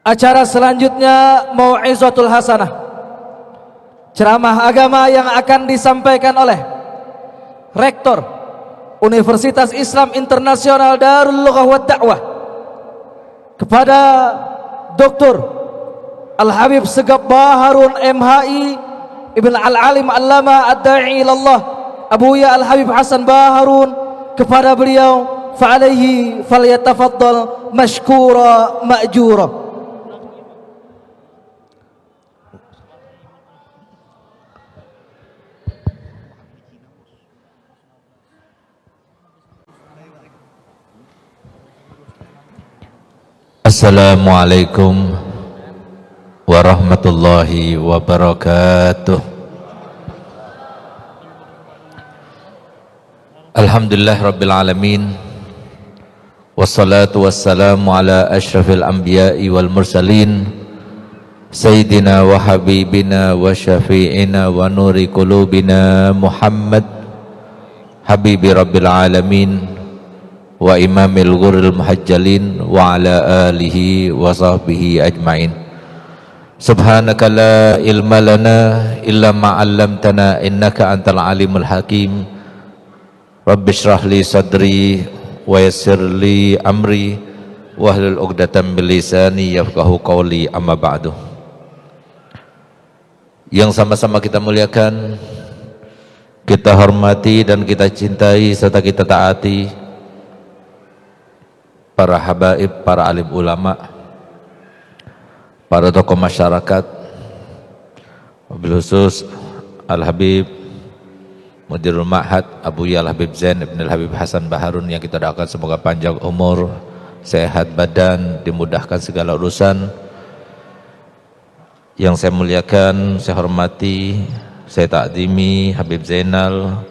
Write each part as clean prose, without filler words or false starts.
Acara selanjutnya Mau'izatul Hasanah, ceramah agama yang akan disampaikan oleh Rektor Universitas Islam Internasional Darul Lughah wa Da'wah kepada Dr. Al-Habib Segap Baharun MHI Ibn Al-Alim Allama Ad-Da'i ilallah Abuya Al-Habib Hasan Baharun. Kepada beliau fa'alaihi falyatafaddal mashkura ma'jura. Assalamualaikum warahmatullahi wabarakatuh. Alhamdulillah rabbil alamin, wassalatu wassalamu ala asyrafil anbiya'i wal mursalin, sayyidina wa habibina wa syafi'ina wa nuri qulubina Muhammad habibi rabbil alamin wa imamil ghurril muhajjalin wa ala alihi wa sahbihi ajma'in. Subhanaka la ilma lana illa ma 'allamtana innaka antal alimul hakim. Rabbi shrah li sadri wa yassir li amri wahlul 'uqdatam min lisani yafqahu qawli, amma ba'du. Yang sama-sama kita muliakan, kita hormati dan kita cintai serta kita taati para habaib, para alim ulama, para tokoh masyarakat, wabil khusus Al-Habib Mudirul Ma'had Abuya Al-Habib Zain Ibn Al-Habib Hasan Baharun, yang kita doakan semoga panjang umur, sehat badan, dimudahkan segala urusan. Yang saya muliakan, saya hormati, saya takdimi Habib Zainal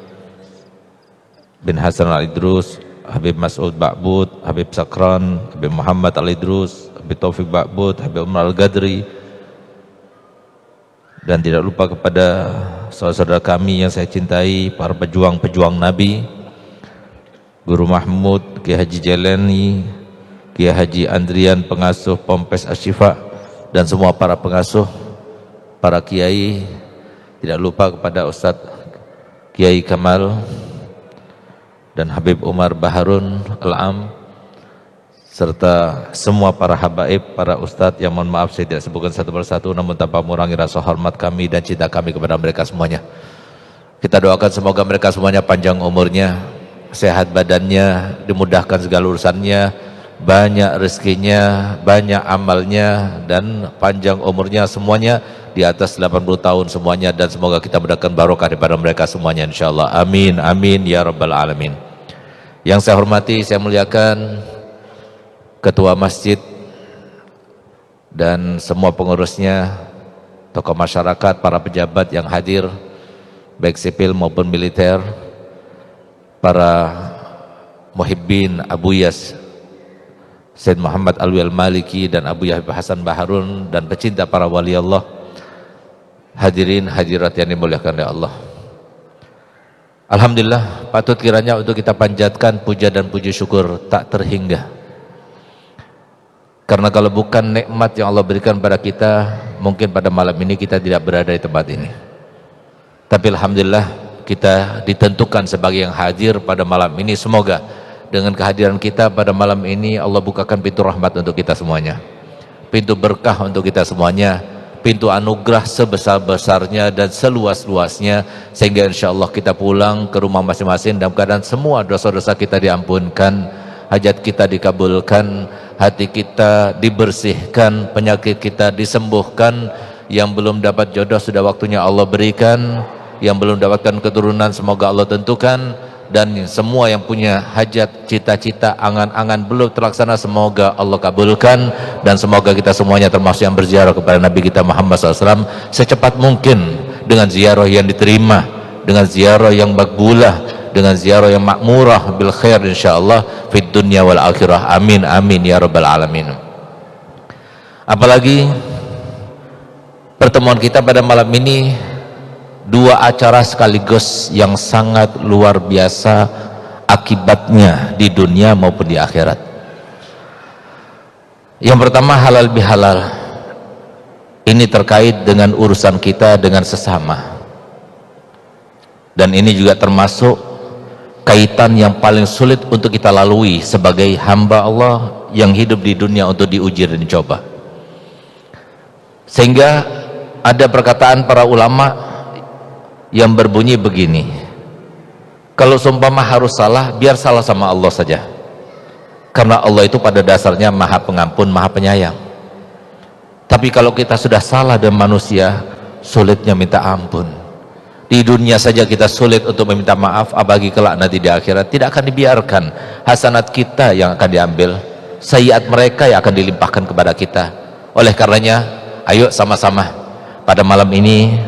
bin Hasan Al-Idrus, Habib Mas'ud Ba'bud, Habib Sakran, Habib Muhammad Al-Idrus, Habib Taufik Ba'bud, Habib Umar Al-Gadri, dan tidak lupa kepada saudara-saudara kami yang saya cintai, para pejuang-pejuang Nabi, Guru Mahmud, Kiai Haji Jelani, Kiai Haji Andrian, pengasuh Pompes Asyifa, dan semua para pengasuh, para kiai, tidak lupa kepada Ustadz Kiai Kamal dan Habib Umar Baharun Al-Am, serta semua para habaib, para ustadz yang mohon maaf saya tidak sebutkan satu persatu, namun tanpa mengurangi rasa hormat kami dan cinta kami kepada mereka semuanya. Kita doakan semoga mereka semuanya panjang umurnya, sehat badannya, dimudahkan segala urusannya, banyak rezekinya, banyak amalnya, dan panjang umurnya semuanya di atas 80 tahun semuanya, dan semoga kita mendapatkan barokah daripada mereka semuanya insyaallah. Amin amin ya rabbal alamin. Yang saya hormati, saya muliakan Ketua Masjid dan semua pengurusnya, tokoh masyarakat, para pejabat yang hadir, baik sipil maupun militer, para muhibbin Abu Yas Said Muhammad Alwi Al-Maliki dan Abu Habib Hasan Baharun, dan pecinta para wali Allah, hadirin hadirat yang dimuliakan oleh Allah. Alhamdulillah, patut kiranya untuk kita panjatkan puja dan puji syukur tak terhingga. Karena kalau bukan nikmat yang Allah berikan pada kita, mungkin pada malam ini kita tidak berada di tempat ini. Tapi alhamdulillah kita ditentukan sebagai yang hadir pada malam ini. Semoga dengan kehadiran kita pada malam ini Allah bukakan pintu rahmat untuk kita semuanya, pintu berkah untuk kita semuanya, pintu anugerah sebesar-besarnya dan seluas-luasnya, sehingga insya Allah kita pulang ke rumah masing-masing dalam keadaan semua dosa-dosa kita diampunkan, hajat kita dikabulkan, hati kita dibersihkan, penyakit kita disembuhkan. Yang belum dapat jodoh sudah waktunya Allah berikan, yang belum dapatkan keturunan semoga Allah tentukan, dan semua yang punya hajat, cita-cita, angan-angan belum terlaksana semoga Allah kabulkan, dan semoga kita semuanya termasuk yang berziarah kepada Nabi kita Muhammad SAW secepat mungkin, dengan ziarah yang diterima, dengan ziarah yang makbulah, dengan ziarah yang makmurah bil khair insyaallah fid dunya wal akhirah. Amin amin ya rabbal alamin. Apalagi pertemuan kita pada malam ini dua acara sekaligus yang sangat luar biasa akibatnya di dunia maupun di akhirat. Yang pertama, halal bihalal. Ini terkait dengan urusan kita dengan sesama, dan ini juga termasuk kaitan yang paling sulit untuk kita lalui sebagai hamba Allah yang hidup di dunia untuk diuji dan dicoba. Sehingga ada perkataan para ulama yang berbunyi begini, kalau seumpama harus salah, biar salah sama Allah saja, karena Allah itu pada dasarnya maha pengampun, maha penyayang. Tapi kalau kita sudah salah dengan manusia, sulitnya minta ampun. Di dunia saja kita sulit untuk meminta maaf, apalagi kelak nanti di akhirat. Tidak akan dibiarkan hasanat kita yang akan diambil, sayyiat mereka yang akan dilimpahkan kepada kita. Oleh karenanya, ayo sama-sama pada malam ini,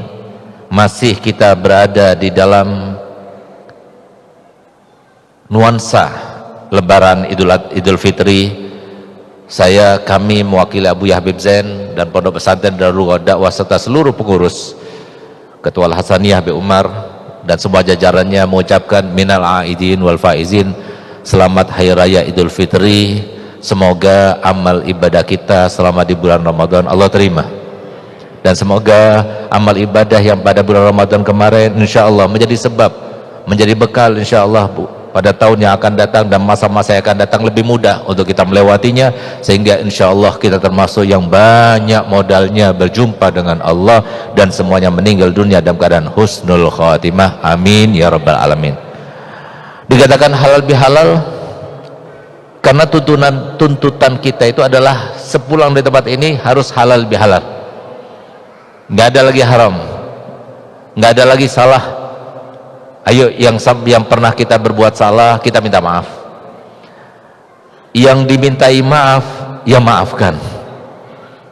masih kita berada di dalam nuansa Lebaran Idul Fitri. Kami mewakili Abu Habib Zain dan Pondok Pesantren Darul Dakwah serta seluruh pengurus, Ketua Al-Hasaniyah Habib Umar dan semua jajarannya mengucapkan minal aidin wal faizin, selamat Hari Raya Idul Fitri. Semoga amal ibadah kita selama di bulan Ramadan Allah terima, dan semoga amal ibadah yang pada bulan Ramadan kemarin insya Allah menjadi sebab, menjadi bekal insya Allah pada tahun yang akan datang dan masa-masa yang akan datang lebih mudah untuk kita melewatinya, sehingga insya Allah kita termasuk yang banyak modalnya berjumpa dengan Allah dan semuanya meninggal dunia dalam keadaan husnul khatimah. Amin ya rabbal alamin. Dikatakan halal bihalal karena tuntutan kita itu adalah sepulang dari tempat ini harus halal bihalal, nggak ada lagi haram, nggak ada lagi salah. Ayo, yang pernah kita berbuat salah kita minta maaf, yang dimintai maaf ya maafkan.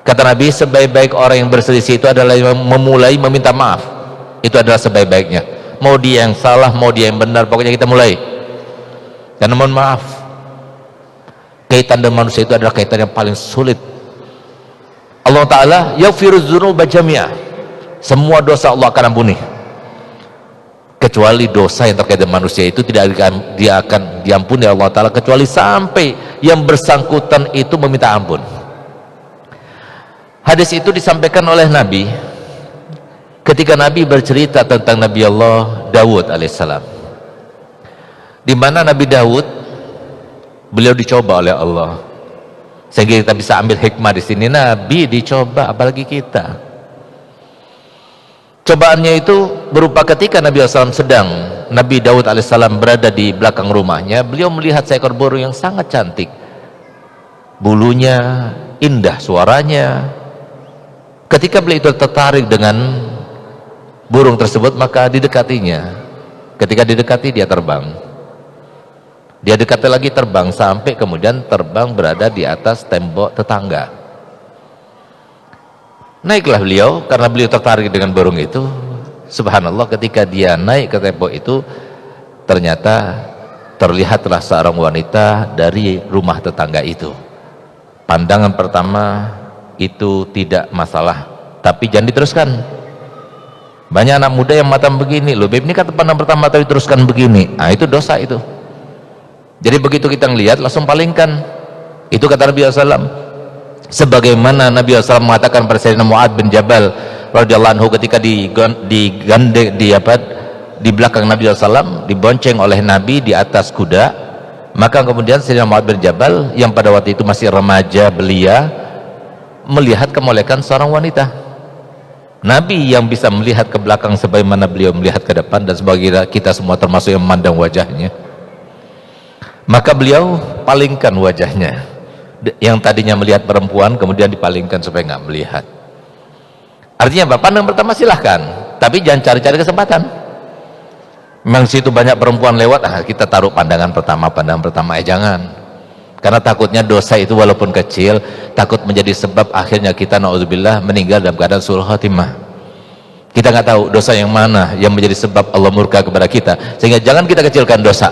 Kata Nabi, sebaik-baik orang yang berselisih itu adalah yang memulai meminta maaf. Itu adalah sebaik-baiknya, mau dia yang salah mau dia yang benar, pokoknya kita mulai dan mohon maaf. Kaitan dengan manusia itu adalah kaitan yang paling sulit. Allah Ta'ala yaghfiruz dzunuba jami'ah, semua dosa Allah akan ampuni, kecuali dosa yang terkait dengan manusia itu tidak akan diampuni Allah Ta'ala kecuali sampai yang bersangkutan itu meminta ampun. Hadis itu disampaikan oleh Nabi ketika Nabi bercerita tentang Nabi Allah Daud alaihissalam, di mana Nabi Daud beliau dicoba oleh Allah, sehingga kita bisa ambil hikmah di sini. Nabi dicoba, apalagi kita. Cobaannya itu berupa ketika Nabi Daud alaihissalam berada di belakang rumahnya, beliau melihat seekor burung yang sangat cantik, bulunya indah, suaranya. Ketika beliau itu tertarik dengan burung tersebut, maka didekatinya. Ketika didekati, dia terbang, dia dekati lagi, terbang, sampai kemudian terbang berada di atas tembok tetangga. Naiklah beliau karena beliau tertarik dengan burung itu. Subhanallah, ketika dia naik ke tembok itu, ternyata terlihatlah seorang wanita dari rumah tetangga itu. Pandangan pertama itu tidak masalah, tapi jangan diteruskan. Banyak anak muda yang mata begini, loh Beb, ini kan pandang pertama tapi teruskan begini. Nah, itu dosa itu. Jadi begitu kita ngelihat langsung palingkan. Itu kata Nabi SAW, sebagaimana Nabi SAW mengatakan pada Sayyidina Mu'ad bin Jabal radhiyallahu anhu ketika di belakang Nabi SAW, dibonceng oleh Nabi di atas kuda. Maka kemudian Sayyidina Mu'ad bin Jabal yang pada waktu itu masih remaja belia melihat kemolekan seorang wanita. Nabi yang bisa melihat ke belakang sebagaimana beliau melihat ke depan, dan sebagai kita semua termasuk yang memandang wajahnya, maka beliau palingkan wajahnya. Yang tadinya melihat perempuan kemudian dipalingkan supaya nggak melihat. Artinya apa? Pandang pertama silahkan, tapi jangan cari-cari kesempatan. Memang situ banyak perempuan lewat, kita taruh pandangan pertama, jangan. Karena takutnya dosa itu walaupun kecil, takut menjadi sebab akhirnya kita na'udzubillah meninggal dalam keadaan su'ul khatimah. Kita nggak tahu dosa yang mana yang menjadi sebab Allah murka kepada kita, sehingga jangan kita kecilkan dosa.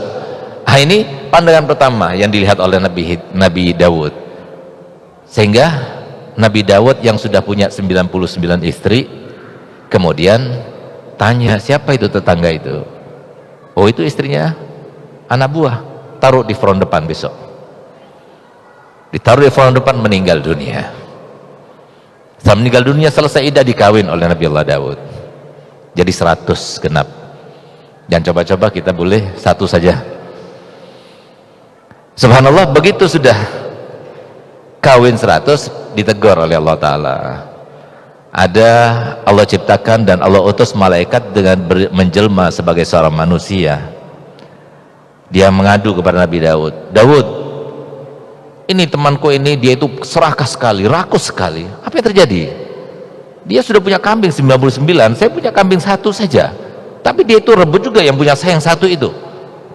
Ini pandangan pertama yang dilihat oleh Nabi Daud. Sehingga Nabi Daud yang sudah punya 99 istri kemudian tanya, siapa itu tetangga itu? Oh, itu istrinya anak buah, taruh di front depan besok. ditaruh di front depan, meninggal dunia. Setelah meninggal dunia, selesai iddah, dikawin oleh Nabi Allah Daud, jadi 100 genap. Dan coba-coba kita boleh 1 saja. Subhanallah, begitu sudah kawin 100, ditegur oleh Allah Ta'ala. Ada Allah ciptakan dan Allah utus malaikat dengan menjelma sebagai seorang manusia. Dia mengadu kepada Nabi Daud, Daud, ini temanku ini, dia itu serakah sekali, rakus sekali. Apa yang terjadi? Dia sudah punya kambing 99, saya punya kambing 1 saja, tapi dia itu rebut juga yang punya saya yang 1 itu.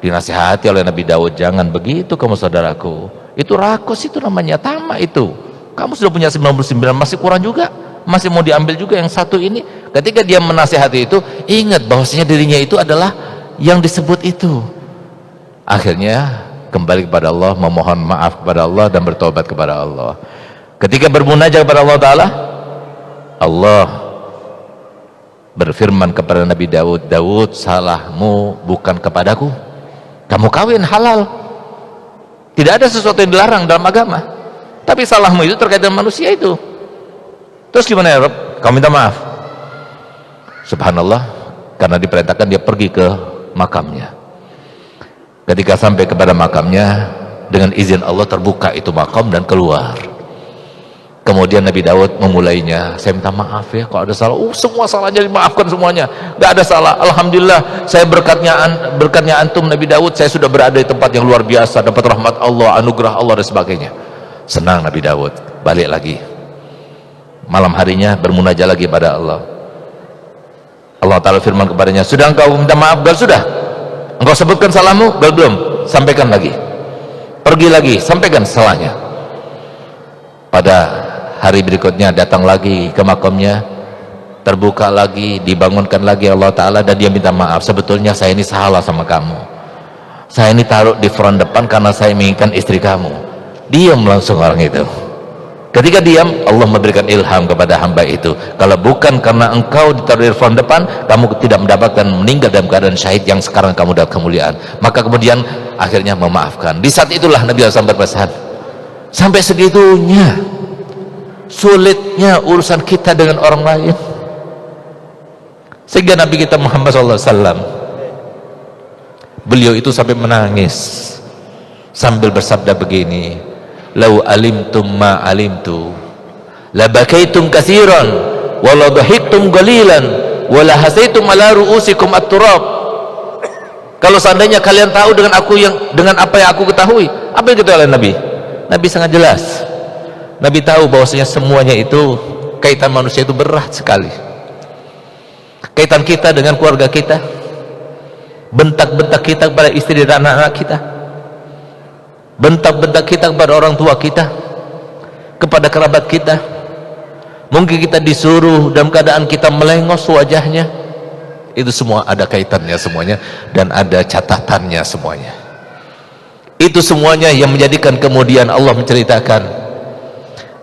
Dinasihati oleh Nabi Daud, jangan begitu kamu saudaraku, itu rakus, itu namanya tamak itu. Kamu sudah punya 99, masih kurang juga, masih mau diambil juga yang 1 ini. Ketika dia menasihati itu, ingat bahwasanya dirinya itu adalah yang disebut itu. Akhirnya kembali kepada Allah, memohon maaf kepada Allah dan bertobat kepada Allah. Ketika bermunajat kepada Allah Ta'ala, Allah berfirman kepada Nabi Daud, Daud, salahmu bukan kepadaku, kamu kawin halal, tidak ada sesuatu yang dilarang dalam agama, tapi salahmu itu terkait dengan manusia itu. Terus gimana ya Rob? Kamu minta maaf. Subhanallah, karena diperintahkan dia pergi ke makamnya. Ketika sampai kepada makamnya, dengan izin Allah terbuka itu makam dan keluar. Kemudian Nabi Daud memulainya, saya minta maaf ya kalau ada salah. Semua salahnya dimaafkan semuanya, gak ada salah. Alhamdulillah, saya berkatnya antum Nabi Daud, saya sudah berada di tempat yang luar biasa, dapat rahmat Allah, anugerah Allah dan sebagainya. Senang Nabi Daud, balik lagi. Malam harinya bermunajat lagi pada Allah. Allah Ta'ala firman kepadanya, sudah engkau minta maaf? Gal, sudah. Engkau sebutkan salahmu? Gal, belum. Sampaikan lagi. Pergi lagi, sampaikan salahnya. Pada hari berikutnya datang lagi ke makamnya, terbuka lagi, dibangunkan lagi Allah Ta'ala, dan dia minta maaf, sebetulnya saya ini salah sama kamu, saya ini taruh di front depan karena saya menginginkan istri kamu. Diam langsung orang itu. Ketika diam, Allah memberikan ilham kepada hamba itu, kalau bukan karena engkau ditaruh di front depan, kamu tidak mendapatkan meninggal dalam keadaan syahid yang sekarang kamu dapat kemuliaan. Maka kemudian akhirnya memaafkan. Di saat itulah Nabi SAW berpesan, sampai segitunya sulitnya urusan kita dengan orang lain, sehingga Nabi kita Muhammad SAW, beliau itu sampai menangis sambil bersabda begini, lau alimtum ma alimtu la bakaitum katsiran wa la dhahiktum qalilan wa la hasaitum ala ru'usikum at-turab. Kalau seandainya kalian tahu dengan apa yang aku ketahui, apa yang diketahui oleh Nabi? Nabi sangat jelas. Nabi tahu bahwasanya semuanya itu, kaitan manusia itu berat sekali. Kaitan kita dengan keluarga kita, bentak-bentak kita kepada istri dan anak-anak kita, bentak-bentak kita kepada orang tua kita, kepada kerabat kita. Mungkin kita disuruh dalam keadaan kita melengos wajahnya. Itu semua ada kaitannya semuanya, dan ada catatannya semuanya. Itu semuanya yang menjadikan kemudian Allah menceritakan,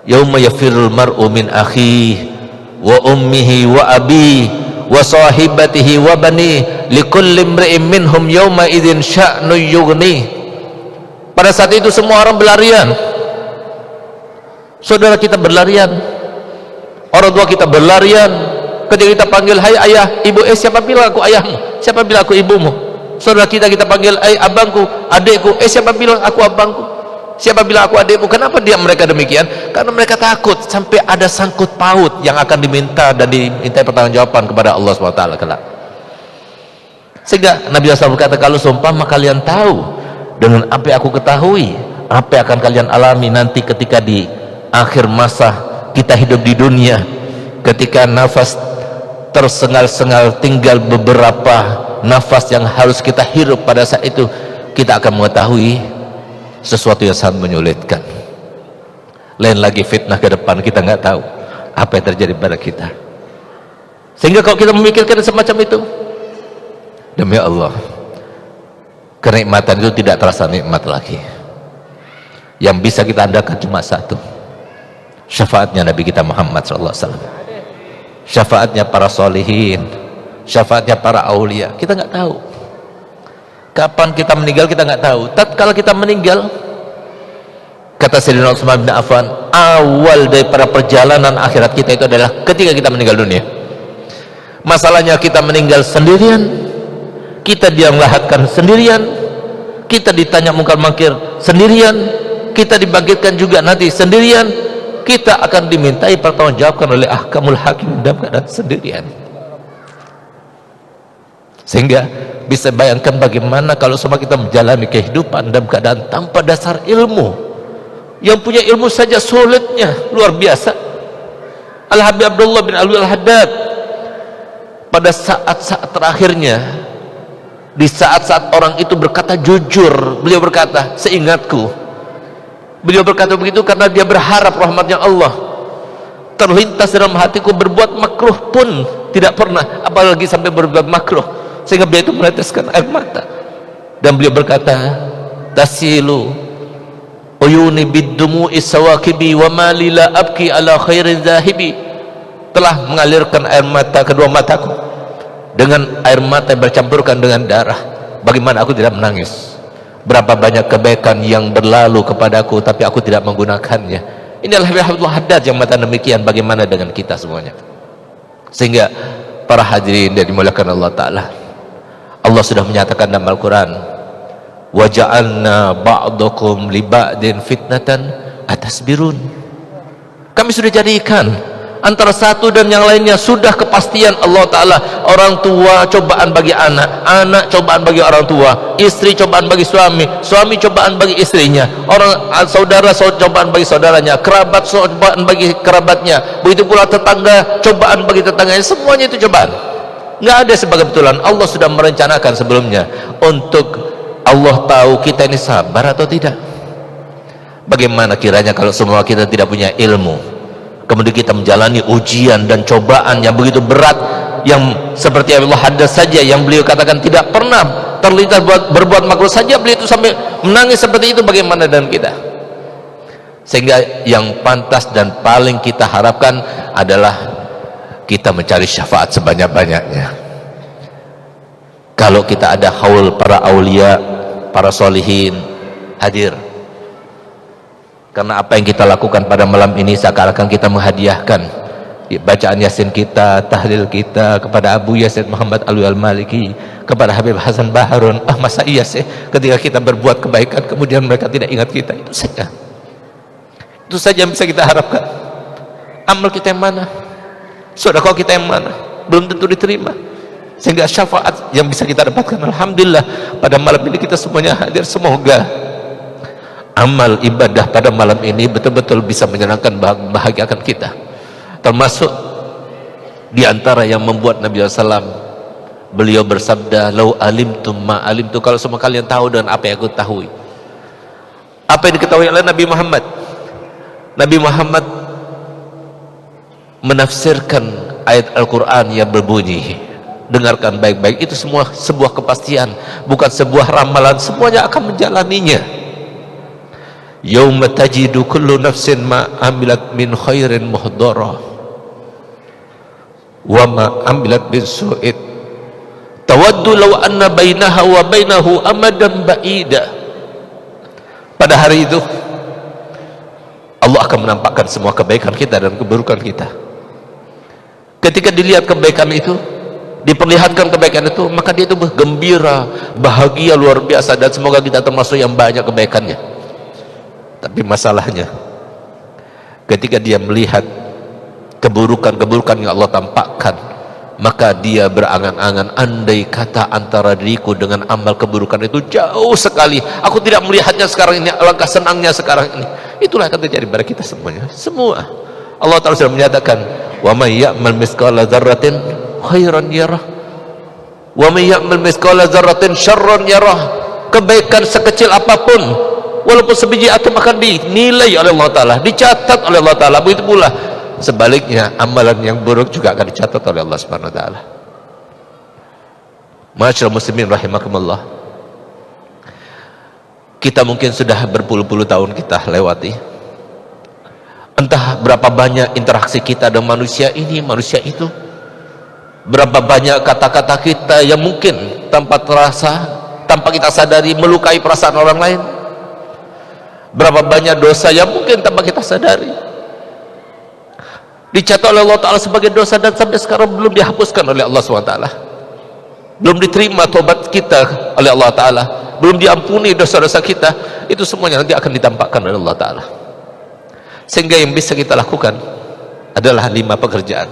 yauma yafirul mar'u min akhihi wa ummihi wa abihi wa sahibatihi wa bani likulli imri'in minhum yauma idzin sya'nu yughni. Pada saat itu semua orang berlarian, saudara kita berlarian, orang tua kita berlarian. Ketika kita panggil, hai ayah, ibu, siapa bilang aku ayahmu? Siapa bilang aku ibumu? Saudara kita panggil, hai abangku, adikku, siapa bilang aku abangku? Siapa bilang aku adikmu? Kenapa mereka demikian? Karena mereka takut sampai ada sangkut paut yang akan diminta dan diminta pertanggungjawaban kepada Allah SWT kelak. Sehingga Nabi SAW berkata, kalau seumpama kalian tahu dengan apa yang aku ketahui, apa yang akan kalian alami nanti ketika di akhir masa kita hidup di dunia, ketika nafas tersengal-sengal, tinggal beberapa nafas yang harus kita hirup, pada saat itu kita akan mengetahui sesuatu yang sangat menyulitkan. Lain lagi fitnah ke depan, kita nggak tahu apa yang terjadi pada kita. Sehingga kalau kita memikirkan semacam itu, demi Allah, kenikmatan itu tidak terasa nikmat lagi. Yang bisa kita andalkan cuma satu, syafaatnya Nabi kita Muhammad SAW, syafaatnya para solihin, syafaatnya para aulia. Kita nggak tahu kapan kita meninggal, kita nggak tahu. Tatkala kita meninggal, Kata Sayyidina Utsman bin Affan, awal daripada perjalanan akhirat kita itu adalah ketika kita meninggal dunia. Masalahnya kita meninggal sendirian, kita dianglahatkan sendirian, kita ditanya mungkar mangkir sendirian, kita dibangkitkan juga nanti sendirian, kita akan dimintai pertanggungjawabkan oleh ahkamul hakim dalam keadaan sendirian. Sehingga bisa bayangkan bagaimana kalau semua kita menjalani kehidupan dalam keadaan tanpa dasar ilmu. Yang punya ilmu saja sulitnya luar biasa. Al-Habib Abdullah bin Alwi Al-Haddad pada saat-saat terakhirnya, di saat-saat orang itu berkata jujur, beliau berkata, seingatku beliau berkata begitu karena dia berharap rahmatnya Allah. Terlintas dalam hatiku berbuat makruh pun tidak pernah, apalagi sampai berbuat makruh, sehingga beliau itu meneteskan air mata. Dan beliau berkata, tasilu uyuni biddumu'i sawakibi wa ma li la abki ala khairin zahibi. Telah mengalirkan air mata kedua mataku dengan air mata yang bercampurkan dengan darah. Bagaimana aku tidak menangis? Berapa banyak kebaikan yang berlalu kepadaku tapi aku tidak menggunakannya. Inilah Habibullah Haddad yang mata demikian. Bagaimana dengan kita semuanya? Sehingga para hadirin yang dimuliakan Allah Ta'ala, Allah sudah menyatakan dalam Al-Quran, wa ja'alna ba'dakum li ba'din fitnatan atasbirun. Kami sudah jadikan antara satu dan yang lainnya sudah kepastian Allah Ta'ala. Orang tua cobaan bagi anak, anak cobaan bagi orang tua, istri cobaan bagi suami, suami cobaan bagi istrinya, orang saudara cobaan bagi saudaranya, kerabat cobaan bagi kerabatnya, begitu pula tetangga cobaan bagi tetangganya. Semuanya itu cobaan, nggak ada sebagai betulan. Allah sudah merencanakan sebelumnya. Untuk Allah tahu kita ini sabar atau tidak. Bagaimana kiranya kalau semua kita tidak punya ilmu, kemudian kita menjalani ujian dan cobaan yang begitu berat, yang seperti Allah Haddad saja yang beliau katakan tidak pernah terlintas berbuat makruh saja beliau itu sampai menangis seperti itu. Bagaimana dengan kita? Sehingga yang pantas dan paling kita harapkan adalah kita mencari syafaat sebanyak-banyaknya. Kalau kita ada haul para aulia, para solihin hadir, karena apa yang kita lakukan pada malam ini seakan-akan kita menghadiahkan bacaan Yasin kita, tahlil kita kepada Abu Yazid Muhammad Alwi Al-Maliki, kepada Habib Hasan Baharun. Masa iya sih ketika kita berbuat kebaikan kemudian mereka tidak ingat kita? Itu saja yang bisa kita harapkan. Amal kita yang mana? Sedekah kita yang mana? Belum tentu diterima. Sehingga syafaat yang bisa kita dapatkan, alhamdulillah pada malam ini kita semuanya hadir. Semoga amal ibadah pada malam ini betul-betul bisa menyenangkan, bahagiakan kita. Termasuk diantara yang membuat Nabi SAW, beliau bersabda, lau alimtum ma alimtu, kalau semua kalian tahu dengan apa yang aku tahu. Apa yang diketahui oleh Nabi Muhammad? Nabi Muhammad menafsirkan ayat Al-Quran yang berbunyi, dengarkan baik-baik, itu semua sebuah kepastian, bukan sebuah ramalan. Semuanya akan menjalaninya. Yauma tajidu kullu nafsin ma amilat min khairin muhdara wa ma amilat min su'id tawaddu law anna bainaha wa bainahu amadan ba'ida. Pada hari itu Allah akan menampakkan semua kebaikan kita dan keburukan kita. Ketika dilihat kebaikan itu, diperlihatkan kebaikan itu, maka dia itu gembira, bahagia luar biasa, dan semoga kita termasuk yang banyak kebaikannya. Tapi masalahnya ketika dia melihat keburukan-keburukan yang Allah tampakkan, maka dia berangan-angan, andai kata antara diriku dengan amal keburukan itu jauh sekali, aku tidak melihatnya sekarang ini, alangkah senangnya sekarang ini. Itulah yang akan terjadi pada kita semuanya. Semua Allah Ta'ala sudah menyatakan, wa may ya'mal mithqala dzarratin khairan yarah wa may ya'mal mithqala dzarratin syarran yarah. Kebaikan sekecil apapun, walaupun sebiji atom, akan dinilai oleh Allah Ta'ala, dicatat oleh Allah Ta'ala. Begitu pula sebaliknya, amalan yang buruk juga akan dicatat oleh Allah Subhanahu Wa Ta'ala. Ma'asyiral muslimin rahimakumullah, kita mungkin sudah berpuluh-puluh tahun kita lewati, entah berapa banyak interaksi kita dengan manusia ini, manusia itu, berapa banyak kata-kata kita yang mungkin tanpa terasa, tanpa kita sadari melukai perasaan orang lain. Berapa banyak dosa yang mungkin tanpa kita sadari dicatat oleh Allah Ta'ala sebagai dosa dan sampai sekarang belum dihapuskan oleh Allah SWT, belum diterima tobat kita oleh Allah Ta'ala, belum diampuni dosa-dosa kita. Itu semuanya nanti akan ditampakkan oleh Allah Ta'ala. Sehingga yang bisa kita lakukan adalah 5 pekerjaan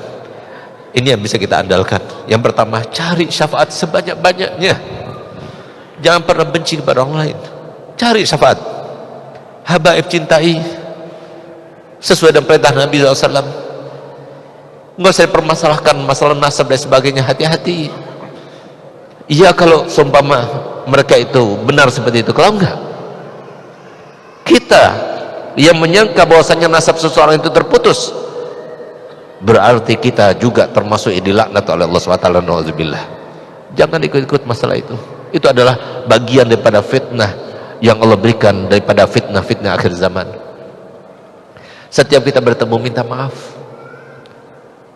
ini yang bisa kita andalkan. Yang pertama, cari syafaat sebanyak-banyaknya. Jangan pernah benci kepada orang lain, cari syafaat. Habaib cintai sesuai dengan perintah Nabi SAW. Nggak usah dipermasalahkan masalah nasab dan sebagainya, hati-hati. Iya kalau seumpama mereka itu benar seperti itu. Kalau enggak, kita yang menyangka bahwasanya nasab seseorang itu terputus, berarti kita juga termasuk yang dilaknat oleh Allah SWT. Na'udzubillah. Jangan ikut-ikut masalah itu. Itu adalah bagian daripada fitnah yang Allah berikan, daripada fitnah-fitnah akhir zaman. Setiap kita bertemu minta maaf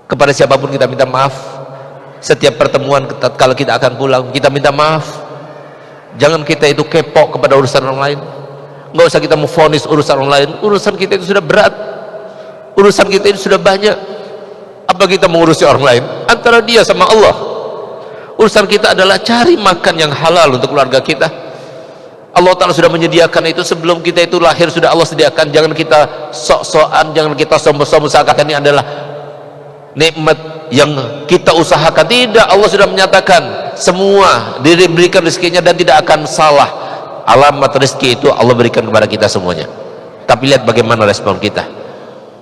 kepada siapapun, kita minta maaf. Setiap pertemuan kalau kita akan pulang kita minta maaf. Jangan kita itu kepo kepada urusan orang lain. Nggak usah kita memvonis urusan orang lain. Urusan kita itu sudah berat, urusan kita itu sudah banyak. Apa kita mengurusi orang lain? Antara dia sama Allah. Urusan kita adalah cari makan yang halal untuk keluarga kita. Allah Ta'ala sudah menyediakan itu sebelum kita itu lahir, sudah Allah sediakan. Jangan kita sok-sokan, jangan kita sombong-sombong seakan ini adalah nikmat yang kita usahakan. Tidak, Allah sudah menyatakan semua diberikan rezekinya dan tidak akan salah. Alamat rezeki itu Allah berikan kepada kita semuanya. Tapi lihat bagaimana respon kita,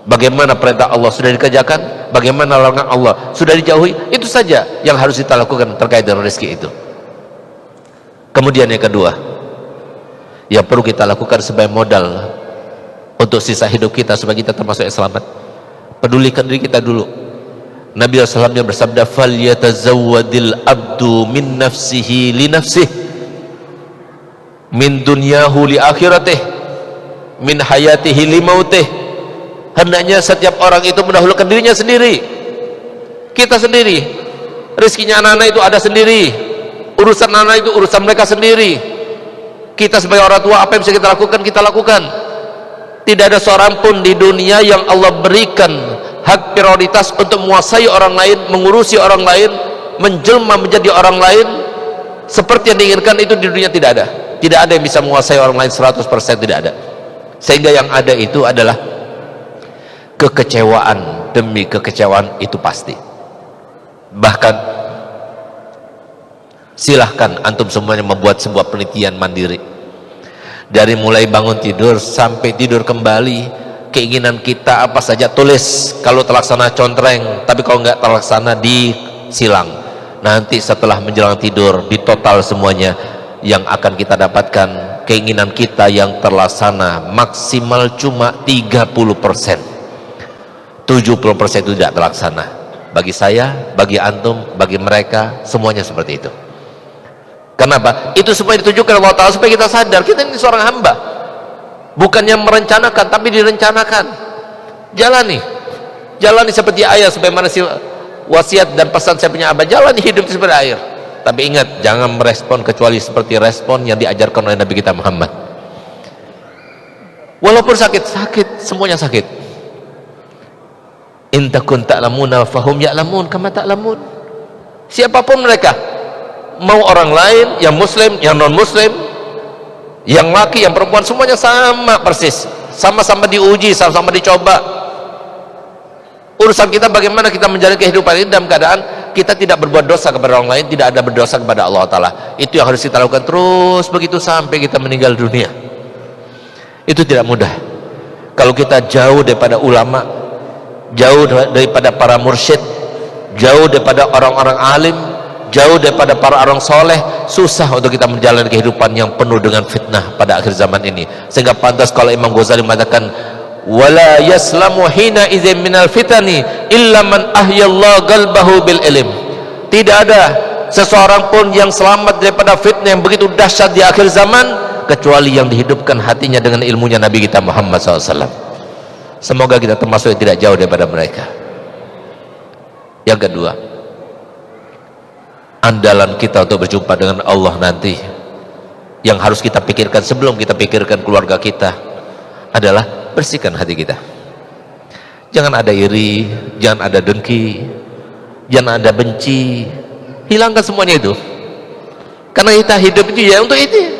bagaimana perintah Allah sudah dikerjakan, bagaimana larangan Allah sudah dijauhi. Itu saja yang harus kita lakukan terkait dengan rezeki itu. Kemudian yang kedua yang perlu kita lakukan sebagai modal untuk sisa hidup kita supaya kita termasuk yang selamat, pedulikan diri kita dulu. Nabi SAW bersabda, falyatazawwadil abdu min nafsihi li nafsih, min dunyahu li akhiratih, min hayatihi li mautih. Hendaknya setiap orang itu mendahulukan dirinya sendiri. Kita sendiri, rezekinya anak-anak itu ada sendiri, urusan anak itu urusan mereka sendiri. Kita sebagai orang tua, apa yang bisa kita lakukan, kita lakukan. Tidak ada seorang pun di dunia yang Allah berikan hak prioritas untuk menguasai orang lain, mengurusi orang lain, menjelma menjadi orang lain seperti yang diinginkan. Itu di dunia tidak ada. Tidak ada yang bisa menguasai orang lain 100%, tidak ada. Sehingga yang ada itu adalah kekecewaan demi kekecewaan, itu pasti. Bahkan silahkan antum semuanya membuat sebuah penelitian mandiri. Dari mulai bangun tidur sampai tidur kembali, keinginan kita apa saja tulis. Kalau terlaksana contreng, tapi kalau nggak terlaksana disilang. Nanti setelah menjelang tidur ditotal semuanya, yang akan kita dapatkan keinginan kita yang terlaksana maksimal cuma 30%. 70% itu tidak terlaksana. Bagi saya, bagi antum, bagi mereka, semuanya seperti itu. Kenapa? Itu supaya ditujukan Allah Ta'ala, supaya kita sadar kita ini seorang hamba, bukannya merencanakan tapi direncanakan. Jalani seperti air, sebagaimana wasiat dan pesan saya punya abah, jalani hidup seperti air. Tapi ingat, jangan merespon kecuali seperti respon yang diajarkan oleh Nabi kita Muhammad. Walaupun sakit, semuanya sakit. In takun ta'lamuna fahum ya'lamun kama ta'lamun. Siapapun mereka, mau orang lain, yang muslim, yang non muslim, yang laki, yang perempuan, semuanya sama persis, sama-sama diuji, sama-sama dicoba. Urusan kita bagaimana kita menjalani kehidupan ini dalam keadaan kita tidak berbuat dosa kepada orang lain, tidak ada berdosa kepada Allah Ta'ala. Itu yang harus kita lakukan terus begitu sampai kita meninggal dunia. Itu tidak mudah. Kalau kita jauh daripada ulama, jauh daripada para mursyid, jauh daripada orang-orang alim, jauh daripada para orang soleh, susah untuk kita menjalani kehidupan yang penuh dengan fitnah pada akhir zaman ini. Sehingga pantas kalau Imam Ghazali mengatakan, wala yaslamu hina idzin minal fitani illa man ahyallahu qalbahu bil ilm. Tidak ada seseorang pun yang selamat daripada fitnah yang begitu dahsyat di akhir zaman kecuali yang dihidupkan hatinya dengan ilmunya Nabi kita Muhammad SAW. Semoga kita termasuk yang tidak jauh daripada mereka. Yang kedua, andalan kita untuk berjumpa dengan Allah nanti yang harus kita pikirkan sebelum kita pikirkan keluarga kita, adalah bersihkan hati kita. Jangan ada iri, jangan ada dengki, jangan ada benci. Hilangkan semuanya itu. Karena kita hidup itu ya untuk itu.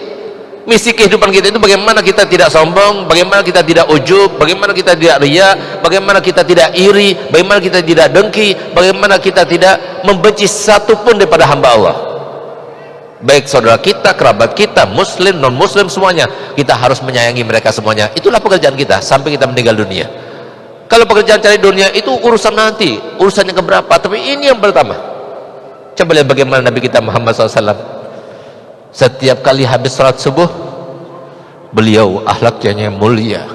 Misi kehidupan kita itu bagaimana kita tidak sombong, bagaimana kita tidak ujub, bagaimana kita tidak riya, bagaimana kita tidak iri, bagaimana kita tidak dengki, bagaimana kita tidak membenci satu pun daripada hamba Allah. Baik saudara kita, kerabat kita, muslim, non muslim, semuanya kita harus menyayangi mereka semuanya. Itulah pekerjaan kita sampai kita meninggal dunia. Kalau pekerjaan cari dunia itu urusan nanti, urusannya keberapa, tapi ini yang pertama. Coba lihat bagaimana Nabi kita Muhammad SAW. Setiap kali habis salat subuh, beliau akhlaknya mulia,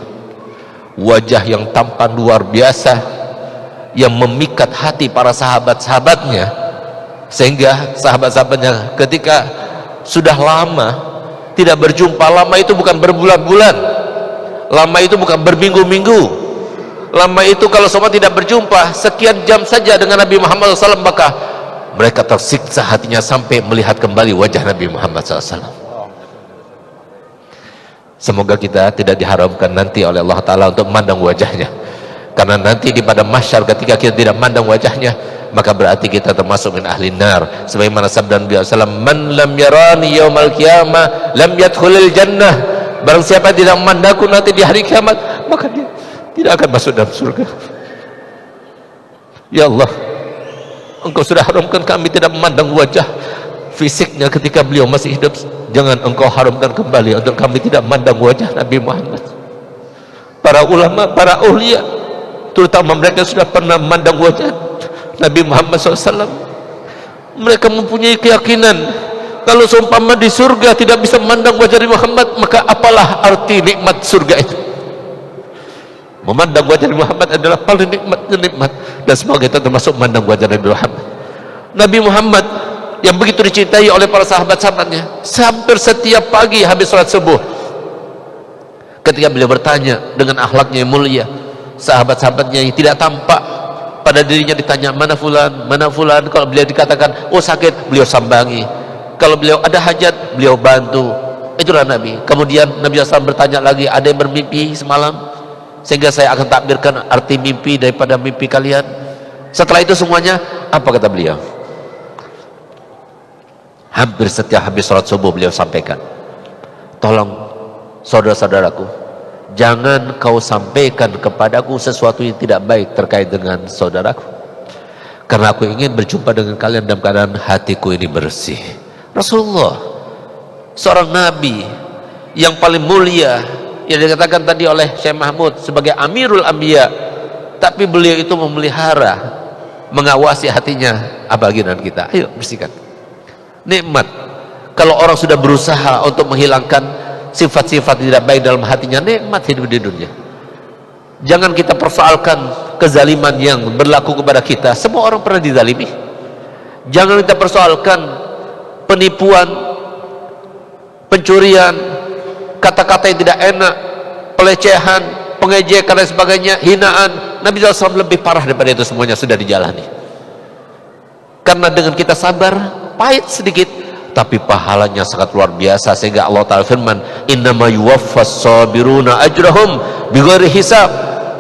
wajah yang tampan luar biasa, yang memikat hati para sahabat-sahabatnya, sehingga sahabat-sahabatnya ketika sudah lama tidak berjumpa, lama itu bukan berbulan-bulan, lama itu bukan berminggu-minggu, lama itu kalau semua tidak berjumpa sekian jam saja dengan Nabi Muhammad SAW, maka mereka tersiksa hatinya sampai melihat kembali wajah Nabi Muhammad SAW. Semoga kita tidak diharamkan nanti oleh Allah Ta'ala untuk memandang wajahnya, karena nanti di pada mahsyar ketika kita tidak memandang wajahnya, maka berarti kita termasuk min ahli nar. Sebagaimana sabda Nabi SAW, man lam yarani yaumal qiyamah lam yadkhulil jannah. Barang siapa tidak memandangku nanti di hari kiamat, maka dia tidak akan masuk dalam surga. Ya Allah, Engkau sudah haramkan kami tidak memandang wajah fisiknya ketika beliau masih hidup. Jangan Engkau haramkan kembali untuk kami tidak memandang wajah Nabi Muhammad. Para ulama, para aulia, terutama mereka sudah pernah memandang wajah Nabi Muhammad SAW. Mereka mempunyai keyakinan kalau seumpama di surga tidak bisa memandang wajah Nabi Muhammad, maka apalah arti nikmat surga itu. Memandang wajah Nabi Muhammad adalah paling nikmat, dan semoga kita termasuk memandang wajah Nabi Muhammad. Nabi Muhammad yang begitu dicintai oleh para sahabat-sahabatnya, hampir setiap pagi habis sholat subuh, ketika beliau bertanya dengan akhlaknya yang mulia, sahabat-sahabatnya yang tidak tampak pada dirinya ditanya, mana fulan, mana fulan. Kalau beliau dikatakan oh sakit, beliau sambangi. Kalau beliau ada hajat, beliau bantu. Itulah Nabi. Kemudian Nabi SAW bertanya lagi, ada yang bermimpi semalam? Sehingga saya akan takbirkan arti mimpi daripada mimpi kalian. Setelah itu semuanya, apa kata beliau? Hampir setiap habis sholat subuh beliau sampaikan, tolong saudara-saudaraku, jangan kau sampaikan kepadaku sesuatu yang tidak baik terkait dengan saudaraku, karena aku ingin berjumpa dengan kalian dalam keadaan hatiku ini bersih. Rasulullah, seorang nabi yang paling mulia, yang dikatakan tadi oleh Syekh Mahmud sebagai Amirul Anbiya, tapi beliau itu memelihara, mengawasi hatinya, apalagi dengan kita. Ayo bersihkan. Nikmat kalau orang sudah berusaha untuk menghilangkan sifat-sifat tidak baik dalam hatinya, nikmat hidup di dunia. Jangan kita persoalkan kezaliman yang berlaku kepada kita. Semua orang pernah dizalimi. Jangan kita persoalkan penipuan, pencurian, kata-kata yang tidak enak, pelecehan, pengejekan dan sebagainya, hinaan. Nabi SAW lebih parah daripada itu semuanya sudah dijalani. Karena dengan kita sabar, pahit sedikit, tapi pahalanya sangat luar biasa, sehingga Allah Ta'ala firman, innama yuwaffas sabiruna ajrahum bighairi hisab.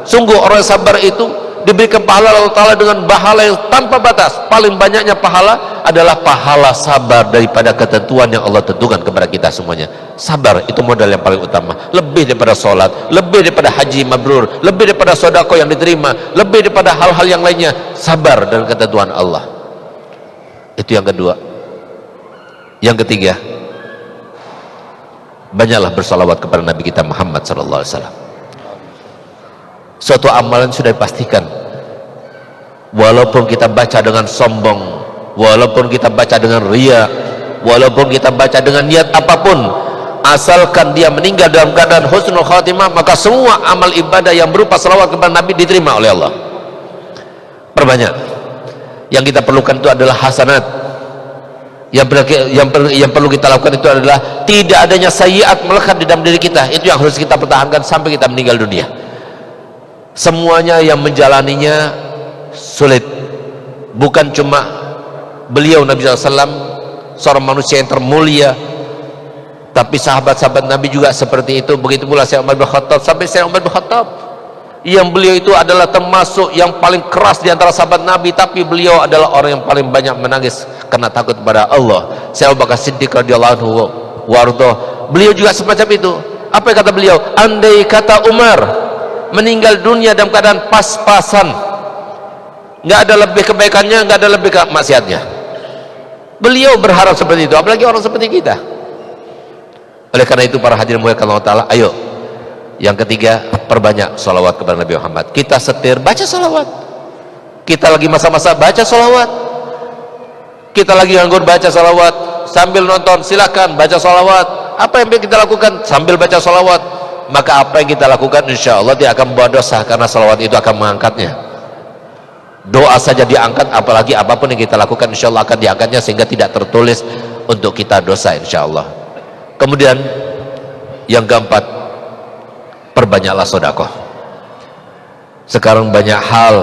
Sungguh orang sabar itu diberikan pahala Allah Ta'ala dengan pahala yang tanpa batas. Paling banyaknya pahala adalah pahala sabar daripada ketentuan yang Allah tentukan kepada kita semuanya. Sabar itu modal yang paling utama, lebih daripada sholat, lebih daripada haji mabrur, lebih daripada sedekah yang diterima, lebih daripada hal-hal yang lainnya. Sabar dan ketentuan Allah. Itu yang kedua. Yang ketiga, banyaklah bersalawat kepada Nabi kita Muhammad SAW. Suatu amalan sudah dipastikan, walaupun kita baca dengan sombong, walaupun kita baca dengan riya, walaupun kita baca dengan niat apapun, asalkan dia meninggal dalam keadaan husnul khatimah, maka semua amal ibadah yang berupa salawat kepada Nabi diterima oleh Allah. Perbanyak. Yang kita perlukan itu adalah hasanat. Yang perlu kita lakukan itu adalah tidak adanya sayyiat melekat di dalam diri kita. Itu yang harus kita pertahankan sampai kita meninggal dunia. Semuanya yang menjalaninya sulit. Bukan cuma beliau Nabi SAW, seorang manusia yang termulia, Tapi sahabat-sahabat Nabi juga seperti itu. Begitu pula Sayyidina Umar bin Khattab. Sampai Sayyidina Umar bin Khattab, yang beliau itu adalah termasuk yang paling keras di antara sahabat Nabi, tapi beliau adalah orang yang paling banyak menangis karena takut kepada Allah. Sayyidina Abu Bakar Siddiq radhiyallahu anhu wardo, beliau juga semacam itu. Apa yang kata beliau? Andai kata Umar meninggal dunia dalam keadaan pas-pasan, nggak ada lebih kebaikannya, nggak ada lebih maksiatnya. Beliau berharap seperti itu, apalagi orang seperti kita. Oleh karena itu para hadirin muliakan Allah Ta'ala, ayo yang ketiga, perbanyak sholawat kepada Nabi Muhammad. Kita setir, baca sholawat. Kita lagi masa-masa, baca sholawat. Kita lagi nganggur, baca sholawat. Sambil nonton, silakan baca sholawat. Apa yang kita lakukan? Sambil baca sholawat. Maka apa yang kita lakukan, insya Allah dia akan membawa dosa, karena sholawat itu akan mengangkatnya. Doa saja diangkat, apalagi apapun yang kita lakukan insya Allah akan diangkatnya, sehingga tidak tertulis untuk kita dosa insya Allah. Kemudian yang keempat, perbanyaklah sedekah. Sekarang banyak hal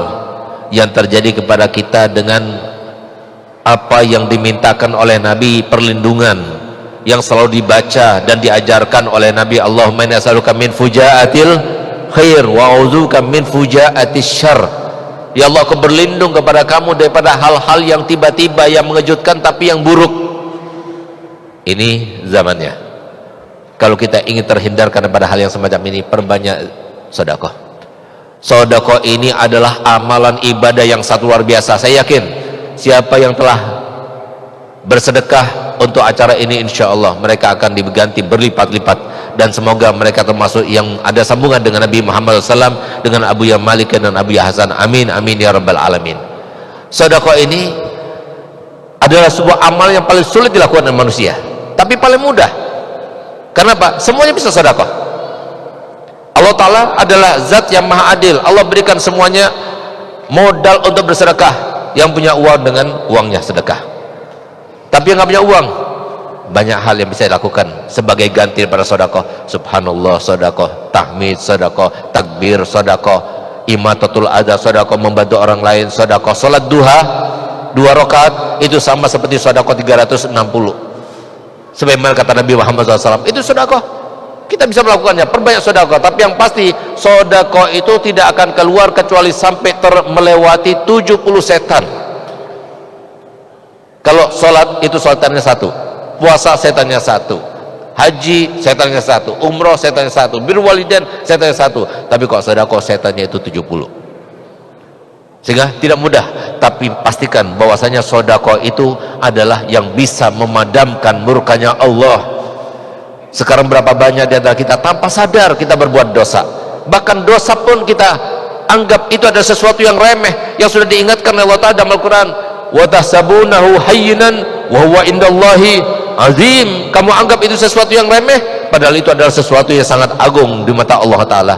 yang terjadi kepada kita dengan apa yang dimintakan oleh Nabi, perlindungan yang selalu dibaca dan diajarkan oleh Nabi. Allahumma inni as'aluka min fujaatil khair wa a'udzubika min fujaatis syarr. Ya Allah, aku berlindung kepada kamu daripada hal-hal yang tiba-tiba, yang mengejutkan tapi yang buruk. Ini zamannya. Kalau kita ingin terhindarkan daripada hal yang semacam ini, perbanyak sedekah. Sedekah ini adalah amalan ibadah yang sangat luar biasa. Saya yakin siapa yang telah bersedekah untuk acara ini, insya Allah mereka akan diganti berlipat-lipat, dan semoga mereka termasuk yang ada sambungan dengan Nabi Muhammad SAW, dengan Abu Ya Malik dan Abu Ya Hasan. Amin amin ya rabbal alamin. Sedekah ini adalah sebuah amal yang paling sulit dilakukan oleh manusia, tapi paling mudah. Kenapa? Semuanya bisa sedekah. Allah Ta'ala adalah zat yang maha adil. Allah berikan semuanya modal untuk bersedekah. Yang punya uang dengan uangnya sedekah. Tapi yang nggak punya uang, banyak hal yang bisa dilakukan sebagai ganti pada sedekah. Subhanallah sedekah, tahmid sedekah, takbir sedekah, imatatul adha sedekah, membantu orang lain sedekah, salat duha 2 rakaat itu sama seperti sedekah 360. Sebagaimana kata Nabi Muhammad SAW, itu sedekah. Kita bisa melakukannya, perbanyak sedekah. Tapi yang pasti, sedekah itu tidak akan keluar kecuali sampai melewati 70 setan. Kalau sholat itu setannya 1, puasa setannya 1, haji setannya 1, umroh setannya 1, birrul walidain setannya 1. Tapi kok sedekah setannya itu 70. Sehingga tidak mudah, tapi pastikan bahwasanya sedekah itu adalah yang bisa memadamkan murkanya Allah. Sekarang berapa banyak di antara kita tanpa sadar kita berbuat dosa, bahkan dosa pun kita anggap itu adalah sesuatu yang remeh, yang sudah diingatkan oleh Allah Ta'ala dalam Al-Quran, wa tahsabunahu hayyinan wa huwa indallahi azim. Kamu anggap itu sesuatu yang remeh, padahal itu adalah sesuatu yang sangat agung di mata Allah Ta'ala.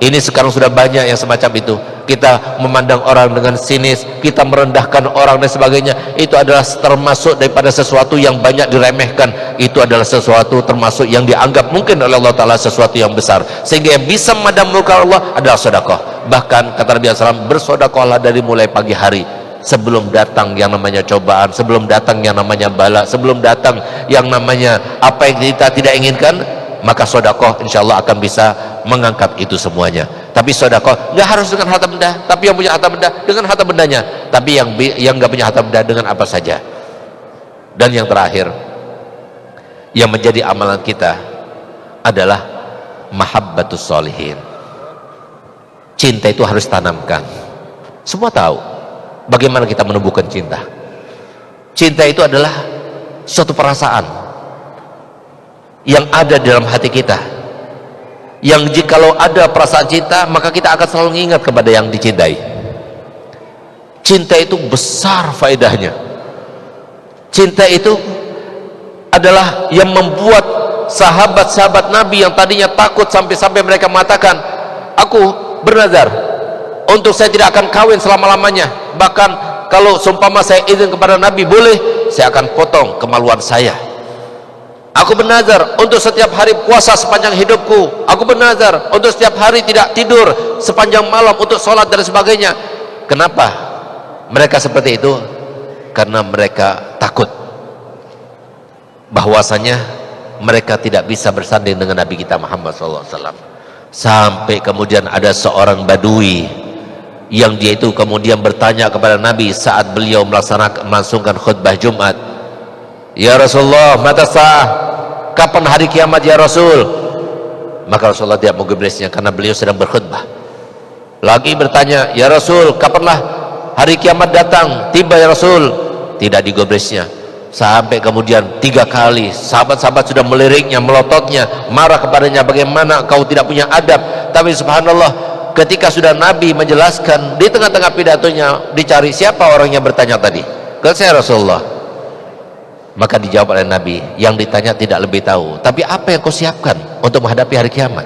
Ini sekarang sudah banyak yang semacam itu. Kita memandang orang dengan sinis, kita merendahkan orang dan sebagainya. Itu adalah termasuk daripada sesuatu yang banyak diremehkan. Itu adalah sesuatu termasuk yang dianggap mungkin oleh Allah Ta'ala sesuatu yang besar, sehingga yang bisa memadam murka Allah adalah sedekah. Bahkan kata Nabi SAW, bersedekahlah dari mulai pagi hari, sebelum datang yang namanya cobaan, sebelum datang yang namanya bala, sebelum datang yang namanya apa yang kita tidak inginkan. Maka sedekah insyaallah akan bisa mengangkat itu semuanya. Tapi sedekah nggak harus dengan harta benda, tapi yang punya harta benda dengan harta bendanya, tapi yang nggak punya harta benda dengan apa saja. Dan yang terakhir yang menjadi amalan kita adalah mahabbatus sholihin. Cinta itu harus tanamkan. Semua tahu bagaimana kita menumbuhkan cinta. Cinta itu adalah suatu perasaan yang ada di dalam hati kita, yang jikalau ada perasaan cinta, maka kita akan selalu mengingat kepada yang dicintai. Cinta itu besar faedahnya. Cinta itu adalah yang membuat sahabat-sahabat Nabi yang tadinya takut sampai-sampai mereka mengatakan, aku bernazar untuk saya tidak akan kawin selama-lamanya, bahkan kalau seumpama saya izin kepada Nabi boleh, saya akan potong kemaluan saya. Aku bernazar untuk setiap hari puasa sepanjang hidupku. Aku bernazar untuk setiap hari tidak tidur sepanjang malam untuk sholat dan sebagainya. Kenapa mereka seperti itu? Karena mereka takut bahwasanya mereka tidak bisa bersanding dengan Nabi kita Muhammad SAW. Sampai kemudian ada seorang badui yang dia itu kemudian bertanya kepada Nabi saat beliau melangsungkan khutbah Jumat, "Ya Rasulullah, mata sa'ah? Kapan hari kiamat ya Rasul?" Maka Rasulullah tidak mau gubrisnya karena beliau sedang berkhutbah. Lagi bertanya, "Ya Rasul, kapanlah hari kiamat datang tiba ya Rasul?" Tidak digubrisnya. Sampai kemudian 3 kali sahabat-sahabat sudah meliriknya, melototnya, marah kepadanya, "Bagaimana kau tidak punya adab?" Tapi subhanallah, ketika sudah Nabi menjelaskan, di tengah-tengah pidatonya dicari siapa orang yang bertanya tadi. Kata saya Rasulullah. Maka dijawab oleh Nabi, yang ditanya tidak lebih tahu, tapi apa yang kau siapkan untuk menghadapi hari kiamat?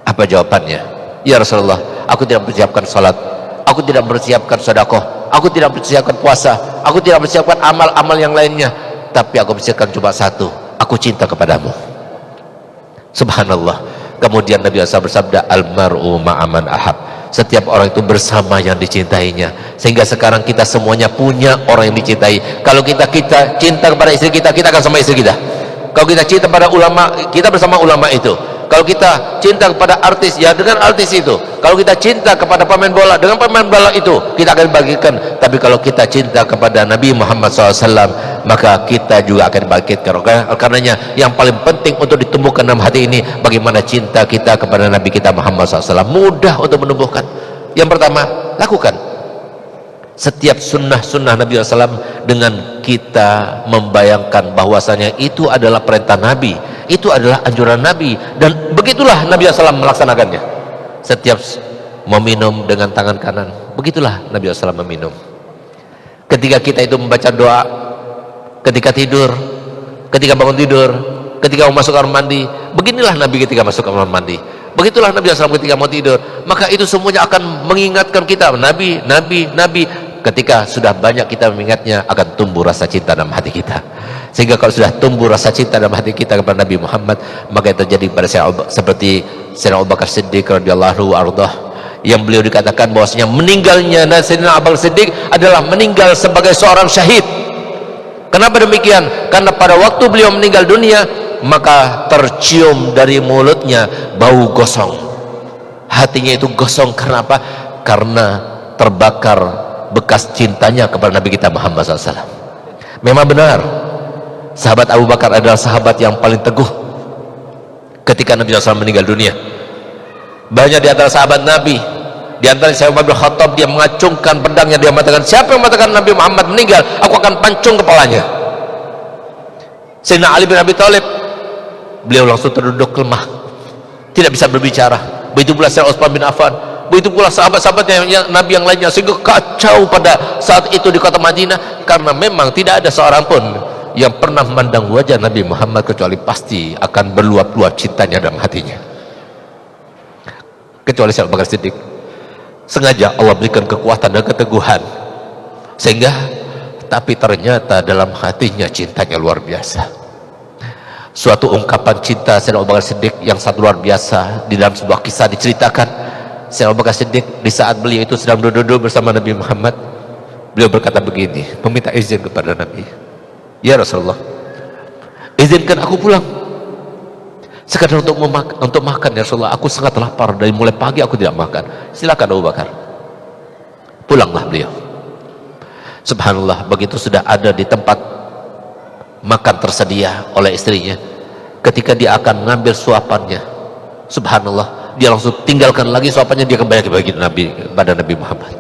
Apa jawabannya? Ya Rasulullah, aku tidak mempersiapkan salat, aku tidak mempersiapkan sedekah, aku tidak mempersiapkan puasa, aku tidak mempersiapkan amal-amal yang lainnya, tapi aku mempersiapkan cuma satu, aku cinta kepadamu. Subhanallah. Kemudian Nabi SAW bersabda, "Al-mar'u ma'aman ahab." Setiap orang itu bersama yang dicintainya. Sehingga sekarang kita semuanya punya orang yang dicintai. Kalau kita cinta kepada istri kita, kita akan sama istri kita. Kalau kita cinta pada ulama, kita bersama ulama itu. Kalau kita cinta kepada artis, ya dengan artis itu. Kalau kita cinta kepada pemain bola, dengan pemain bola itu kita akan bagikan. Tapi kalau kita cinta kepada Nabi Muhammad SAW, maka kita juga akan bangkitkan. Karenanya yang paling penting untuk ditumbuhkan dalam hati ini, bagaimana cinta kita kepada Nabi kita Muhammad SAW. Mudah untuk menumbuhkan. Yang pertama, lakukan setiap sunnah-sunnah Nabi SAW dengan kita membayangkan bahwasanya itu adalah perintah Nabi, itu adalah anjuran Nabi, dan begitulah Nabi SAW melaksanakannya. Setiap mau minum dengan tangan kanan, begitulah Nabi SAW meminum. Ketika kita itu membaca doa, ketika tidur, ketika bangun tidur, ketika mau masuk kamar mandi, beginilah Nabi ketika masuk kamar mandi, begitulah Nabi SAW ketika mau tidur. Maka itu semuanya akan mengingatkan kita Nabi, Nabi, Nabi. Ketika sudah banyak kita mengingatnya, akan tumbuh rasa cinta dalam hati kita. Sehingga kalau sudah tumbuh rasa cinta dalam hati kita kepada Nabi Muhammad, maka yang terjadi pada seperti Sayyidina Abu Bakar Siddiq radhiyallahu anhu, yang beliau dikatakan bahwasanya meninggalnya Sayyidina Abu Bakar Siddiq adalah meninggal sebagai seorang syahid. Kenapa demikian? Karena pada waktu beliau meninggal dunia, maka tercium dari mulutnya bau gosong. Hatinya itu gosong. Kenapa? Karena terbakar bekas cintanya kepada Nabi kita Muhammad SAW. Memang benar, sahabat Abu Bakar adalah sahabat yang paling teguh ketika Nabi SAW meninggal dunia. Banyak di antara sahabat Nabi, di antara Sayyidina Umar bin Khattab, dia mengacungkan pedangnya, dia mengatakan, siapa yang mengatakan Nabi Muhammad meninggal, aku akan pancung kepalanya. Sayyidina Ali bin Abi Thalib, beliau langsung terduduk lemah, tidak bisa berbicara. Begitu pula Sayyidina Utsman bin Affan, begitu pula sahabat-sahabatnya yang Nabi yang lainnya, sehingga kacau pada saat itu di kota Madinah, karena memang tidak ada seorang pun yang pernah memandang wajah Nabi Muhammad kecuali pasti akan berluap-luap cintanya dalam hatinya, kecuali Abu Bakar Siddiq. Sengaja Allah berikan kekuatan dan keteguhan, sehingga tapi ternyata dalam hatinya cintanya luar biasa. Suatu ungkapan cinta Sayyidina Abu Bakar Siddiq yang sangat luar biasa di dalam sebuah kisah diceritakan. Sayyidina Abu Bakar Siddiq di saat beliau itu sedang duduk bersama Nabi Muhammad, beliau berkata begini, meminta izin kepada Nabi, "Ya Rasulullah, izinkan aku pulang sekadar untuk makan ya Rasulullah, aku sangat lapar, dari mulai pagi aku tidak makan." Silakan Abu Bakar. Pulanglah beliau. Subhanallah, begitu sudah ada di tempat makan tersedia oleh istrinya, ketika dia akan ngambil suapannya, subhanallah, dia langsung tinggalkan lagi suapannya, dia kembali bagi Nabi, pada Nabi Muhammad.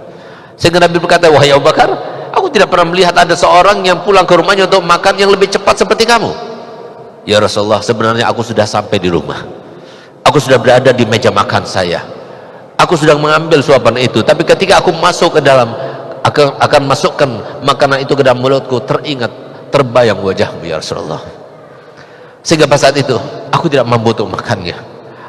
Sehingga Nabi berkata, "Wahai Abu Bakar, aku tidak pernah melihat ada seorang yang pulang ke rumahnya untuk makan yang lebih cepat seperti kamu." "Ya Rasulullah, sebenarnya aku sudah sampai di rumah, aku sudah berada di meja makan saya, aku sudah mengambil suapan itu, tapi ketika aku masuk ke dalam, akan masukkan makanan itu ke dalam mulutku, terbayang wajahmu ya Rasulullah, sehingga pada saat itu aku tidak mampu untuk makannya.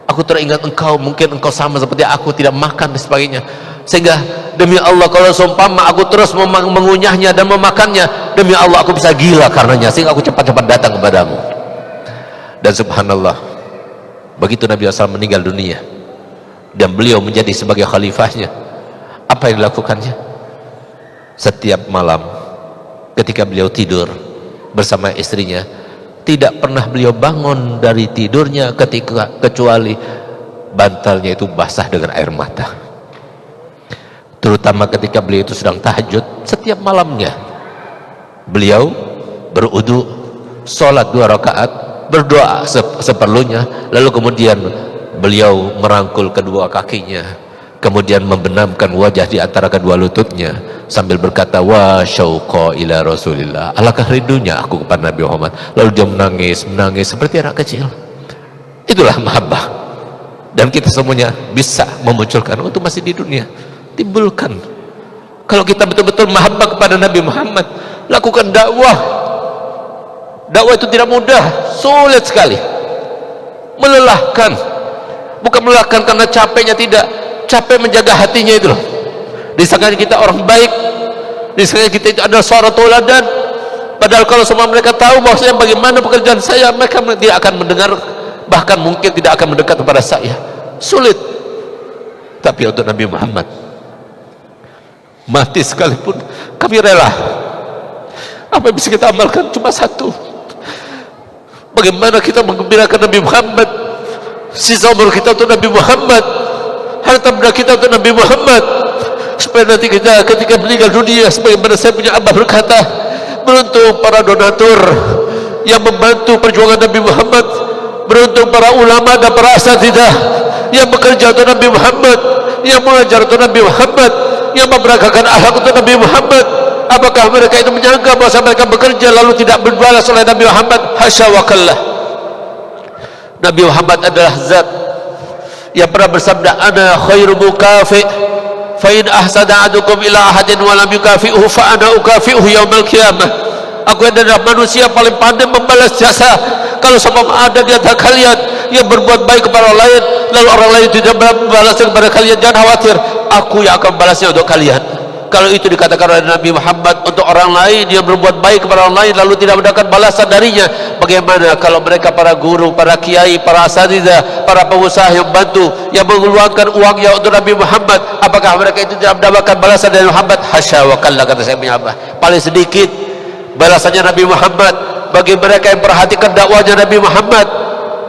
Aku teringat engkau, mungkin engkau sama seperti aku, tidak makan dan sebagainya, sehingga demi Allah kalau seumpama aku terus mengunyahnya dan memakannya, demi Allah aku bisa gila karenanya, sehingga aku cepat-cepat datang kepadamu." Dan subhanallah, begitu Nabi SAW meninggal dunia dan beliau menjadi sebagai khalifahnya, apa yang dilakukannya? Setiap malam ketika beliau tidur bersama istrinya, tidak pernah beliau bangun dari tidurnya kecuali bantalnya itu basah dengan air mata. Terutama ketika beliau itu sedang tahajud, setiap malamnya beliau berwudu, sholat 2 rakaat, berdoa seperlunya, lalu kemudian beliau merangkul kedua kakinya, kemudian membenamkan wajah di antara kedua lututnya sambil berkata, wa syauqa ila Rasulillah, alangkah rindunya aku kepada Nabi Muhammad. Lalu dia menangis seperti anak kecil. Itulah mahabbah, dan kita semuanya bisa memunculkan untuk masih di dunia. Timbulkan. Kalau kita betul-betul mahabbah kepada Nabi Muhammad, lakukan dakwah. Dakwah itu tidak mudah, sulit sekali, melelahkan. Bukan melelahkan karena capeknya, tidak, capek menjaga hatinya itu loh. Disangka kita orang baik, disangka kita itu adalah seorang tauladan, padahal kalau semua mereka tahu bahwasanya bagaimana pekerjaan saya, mereka tidak akan mendengar, bahkan mungkin tidak akan mendekat kepada saya. Sulit. Tapi untuk Nabi Muhammad, mati sekalipun kami rela. Apa yang bisa kita amalkan? Cuma satu, bagaimana kita menggembirakan Nabi Muhammad. Sisa umur kita untuk Nabi Muhammad, harta benda kita untuk Nabi Muhammad, supaya nanti kita ketika meninggal dunia, sebagaimana saya punya abah berkata, beruntung para donatur yang membantu perjuangan Nabi Muhammad, beruntung para ulama dan para asatidzah yang bekerja untuk Nabi Muhammad, yang mengajar untuk Nabi Muhammad, yang memberagakan akhlak untuk Nabi Muhammad. Apakah mereka itu menyangka bahwa mereka bekerja lalu tidak berbalas oleh Nabi Muhammad? Hasya wa kallah. Nabi Muhammad adalah zat yang pernah bersabda, ana khairu mukafi, fa in ahsada ahadukum ila ahadin wa lam yukafi'uhu fa ana ukafi'uhu yaumal qiyamah. Aku adalah manusia paling pandai membalas jasa. Kalau sama ada di antara kalian yang berbuat baik kepada orang lain, lalu orang lain tidak membalasnya kepada kalian, jangan khawatir, aku yang akan membalasnya untuk kalian. Kalau itu dikatakan oleh Nabi Muhammad untuk orang lain yang berbuat baik kepada orang lain lalu tidak mendapatkan balasan darinya, bagaimana kalau mereka para guru, para kiai, para asatidzah, para pengusaha yang bantu, yang mengeluarkan uangnya untuk Nabi Muhammad, apakah mereka itu tidak mendapatkan balasan dari Muhammad? Hasya wa kalla, kata saya punya abah. Paling sedikit balasannya Nabi Muhammad bagi mereka yang perhatikan dakwahnya Nabi Muhammad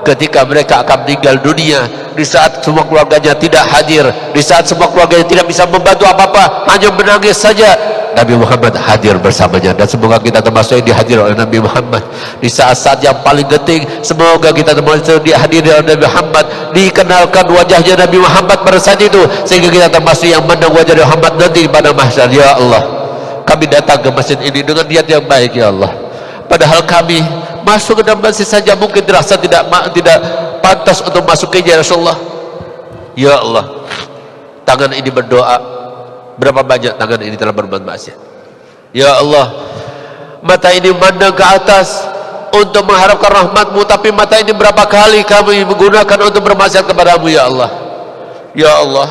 ketika mereka akan meninggal dunia, di saat semua keluarganya tidak hadir, di saat semua keluarganya tidak bisa membantu apa-apa, hanya menangis saja, Nabi Muhammad hadir bersamanya. Dan semoga kita termasuk yang dihadir oleh Nabi Muhammad di saat-saat yang paling genting. Semoga kita termasuk dihadiri oleh Nabi Muhammad, dikenalkan wajahnya Nabi Muhammad pada saat itu, sehingga kita termasuk yang mandang wajah Nabi Muhammad nanti pada mahsyar. Ya Allah, kami datang ke masjid ini dengan niat yang baik ya Allah, padahal kami masuk ke dalam masjid saja mungkin dirasa tidak pantas untuk masuk ke ya Rasulullah. Ya Allah, tangan ini berdoa, berapa banyak tangan ini telah berbuat maksiat. Ya Allah, mata ini memandang ke atas untuk mengharapkan rahmat-Mu, tapi mata ini berapa kali kami menggunakan untuk bermaksiat kepadamu ya Allah. Ya Allah,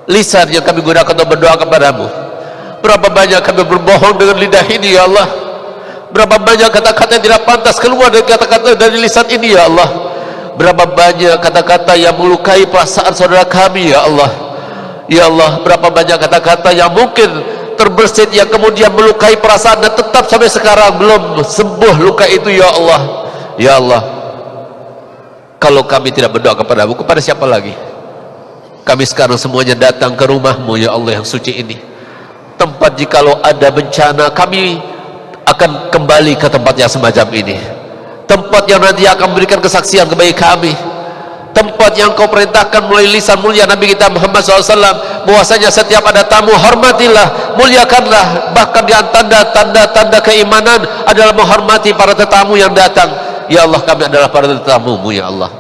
lisan yang kami gunakan untuk berdoa kepadamu, berapa banyak kami berbohong dengan lidah ini ya Allah. Berapa banyak kata-kata yang tidak pantas keluar dari kata-kata dari lisan ini ya Allah. Berapa banyak kata-kata yang melukai perasaan saudara kami ya Allah. Ya Allah, berapa banyak kata-kata yang mungkin terbersit yang kemudian melukai perasaan dan tetap sampai sekarang belum sembuh luka itu ya Allah. Ya Allah, kalau kami tidak berdoa kepadamu, kepada siapa lagi? Kami sekarang semuanya datang ke rumah-Mu ya Allah yang suci ini, tempat jikalau ada bencana kami akan kembali ke tempat yang semacam ini, tempat yang nanti akan memberikan kesaksian kepada kami, tempat yang Kau perintahkan melalui lisan mulia Nabi kita Muhammad SAW bahwasanya setiap ada tamu hormatilah, muliakanlah. Bahkan di antara tanda-tanda keimanan adalah menghormati para tetamu yang datang. Ya Allah, kami adalah para tetamu-Mu ya Allah.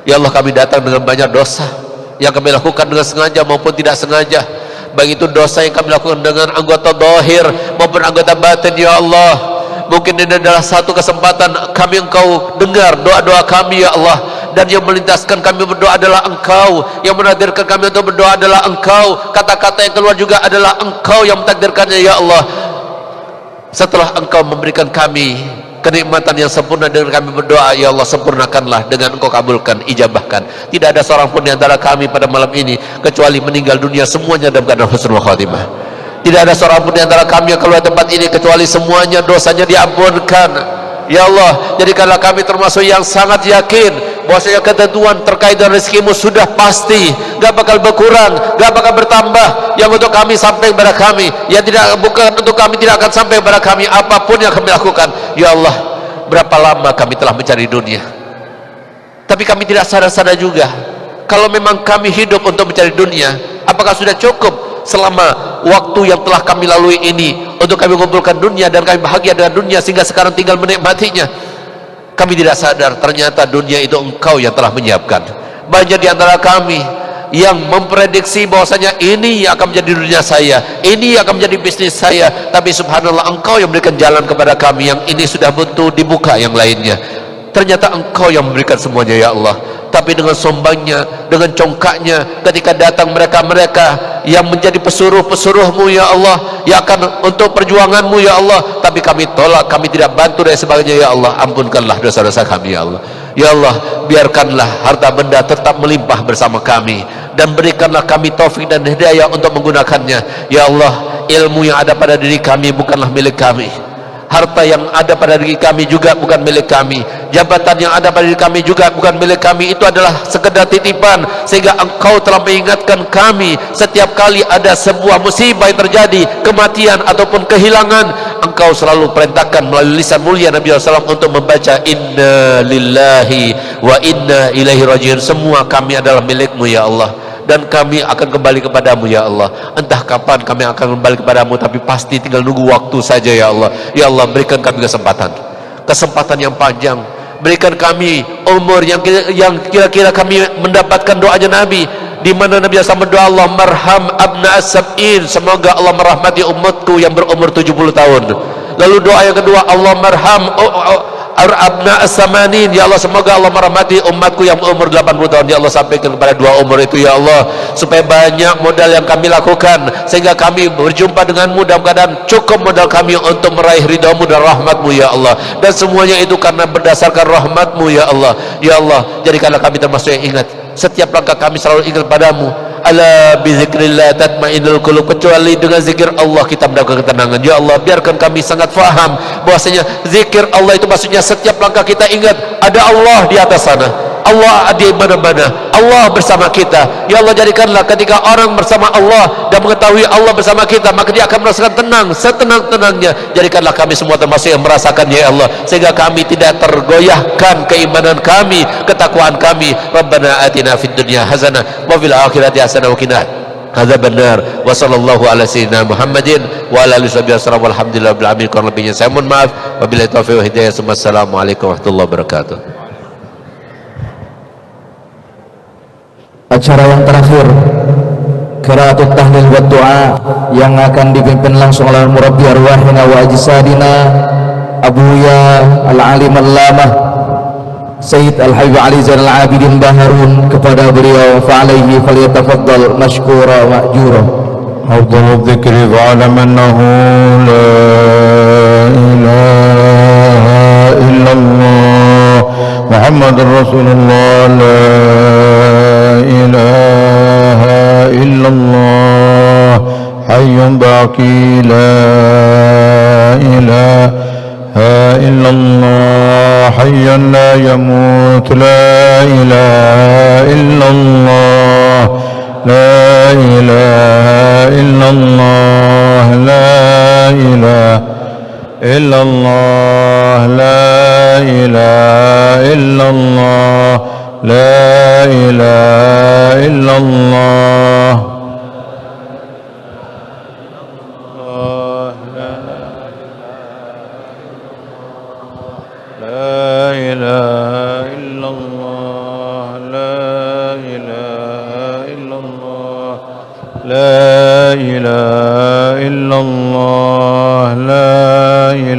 Ya Allah, kami datang dengan banyak dosa yang kami lakukan dengan sengaja maupun tidak sengaja, baik itu dosa yang kami lakukan dengan anggota zahir maupun anggota batin ya Allah. Mungkin ini adalah satu kesempatan kami Engkau dengar doa-doa kami ya Allah, dan yang melintaskan kami berdoa adalah Engkau, yang menakdirkan kami untuk berdoa adalah Engkau, kata-kata yang keluar juga adalah Engkau yang mentakdirkannya ya Allah. Setelah Engkau memberikan kami kenikmatan yang sempurna dengan kami berdoa ya Allah, sempurnakanlah dengan Engkau kabulkan, ijabahkan. Tidak ada seorang pun di antara kami pada malam ini kecuali meninggal dunia semuanya dalam keadaan husnul khatimah. Tidak ada seorang pun di antara kami yang keluar tempat ini kecuali semuanya dosanya diampunkan Ya Allah, jadikanlah kami termasuk yang sangat yakin bahwasanya ketentuan terkait dengan rezekimu sudah pasti, gak bakal berkurang, gak bakal bertambah. Yang untuk kami sampai kepada kami, yang tidak, bukan untuk kami tidak akan sampai kepada kami apapun yang kami lakukan. Ya Allah, berapa lama kami telah mencari dunia, tapi kami tidak sadar-sadar juga kalau memang kami hidup untuk mencari dunia, apakah sudah cukup selama waktu yang telah kami lalui ini untuk kami mengumpulkan dunia dan kami bahagia dengan dunia sehingga sekarang tinggal menikmatinya. Kami tidak sadar ternyata dunia itu Engkau yang telah menyiapkan. Banyak di antara kami yang memprediksi bahwasanya ini akan menjadi dunia saya, ini akan menjadi bisnis saya, tapi subhanallah Engkau yang memberikan jalan kepada kami yang ini sudah buntu, dibuka yang lainnya. Ternyata Engkau yang memberikan semuanya ya Allah. Tapi dengan sombangnya, dengan congkaknya, ketika datang mereka-mereka yang menjadi pesuruh-pesuruhmu ya Allah, yang akan untuk perjuanganmu ya Allah, tapi kami tolak, kami tidak bantu dan sebagainya ya Allah. Ampunkanlah dosa-dosa kami ya Allah. Ya Allah, biarkanlah harta benda tetap melimpah bersama kami, dan berikanlah kami taufik dan hidayah untuk menggunakannya ya Allah. Ilmu yang ada pada diri kami bukanlah milik kami, harta yang ada pada diri kami juga bukan milik kami, jabatan yang ada pada diri kami juga bukan milik kami. Itu adalah sekedar titipan, sehingga Engkau telah mengingatkan kami setiap kali ada sebuah musibah yang terjadi, kematian ataupun kehilangan, Engkau selalu perintahkan melalui lisan mulia Nabi SAW untuk membaca inna lillahi wa inna ilaihi rajiun. Semua kami adalah milikmu ya Allah, dan kami akan kembali kepadamu ya Allah. Entah kapan kami akan kembali kepadamu, tapi pasti tinggal nunggu waktu saja ya Allah. Ya Allah, berikan kami kesempatan yang panjang, berikan kami umur yang kira-kira kami mendapatkan doanya Nabi, di mana Nabi SAW berdoa, Allah marham abna as-sab'in, semoga Allah merahmati umatku yang berumur 70 tahun. Lalu doa yang kedua, Allah marham abna as-samanin, ya Allah semoga Allah merahmati umatku yang umur 80 tahun. Ya Allah, sampaikan kepada dua umur itu ya Allah, supaya banyak modal yang kami lakukan sehingga kami berjumpa denganmu dalam keadaan cukup modal kami untuk meraih ridhamu dan rahmatmu ya Allah. Dan semuanya itu karena berdasarkan rahmatmu ya Allah. Ya Allah, jadikanlah kami termasuk yang ingat, setiap langkah kami selalu ingat padamu. Ala bizikrillah tatmainnul qulub, kecuali dengan zikir Allah kita mendapatkan ketenangan. Ya Allah, biarkan kami sangat faham bahwasanya zikir Allah itu maksudnya setiap langkah kita ingat ada Allah di atas sana, Allah di mana-mana, Allah bersama kita. Ya Allah, jadikanlah ketika orang bersama Allah dan mengetahui Allah bersama kita, maka dia akan merasakan tenang setenang-tenangnya. Jadikanlah kami semua termasuk yang merasakannya ya Allah, sehingga kami tidak tergoyahkan keimanan kami, ketakwaan kami. Rabbana atina fid dunya hasanah wa fil akhirati hasanah wa qina adzabannar. Wa sallallahu ala sayyidina Muhammadin wa ala alihi wasallam. Walhamdulillahi rabbil alamin. Kurang lebihnya saya mohon maaf. Wabillahi taufiq wa hidayah. Assalamualaikum warahmatullahi wabarakatuh. Acara yang terakhir, qiraatul tahlil wa doa, yang akan dipimpin langsung oleh murabbi arwahina wa ajsadina Abuya al-alim al-lamah Sayyid Al-Habib Ali Zainal Abidin Baharun. Kepada beliau fa'alaihi falyatafaddal mashkura ma'jura. Afdalul dzikri fa'alam annahu la ilaha illallah Muhammadur Rasulullah, la ilaha illallah hayyun baqi, la ilaha illallah hayyun la yamut, la ilaha illallah, la ilaha illallah, la ilaha illallah, la ilaha illallah, la ilaha illallah. La ilaha illallah, la ilaha illallah, la ilaha illallah, la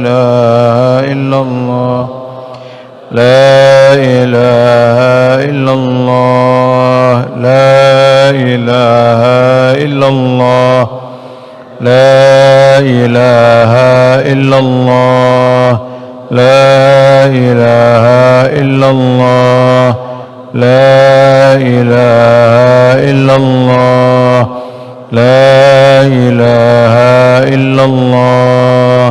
ilaha illallah, la ilaha illallah, la ilaha illallah, la ilaha illallah, la ilaha illallah, la ilaha illallah, la ilaha illallah,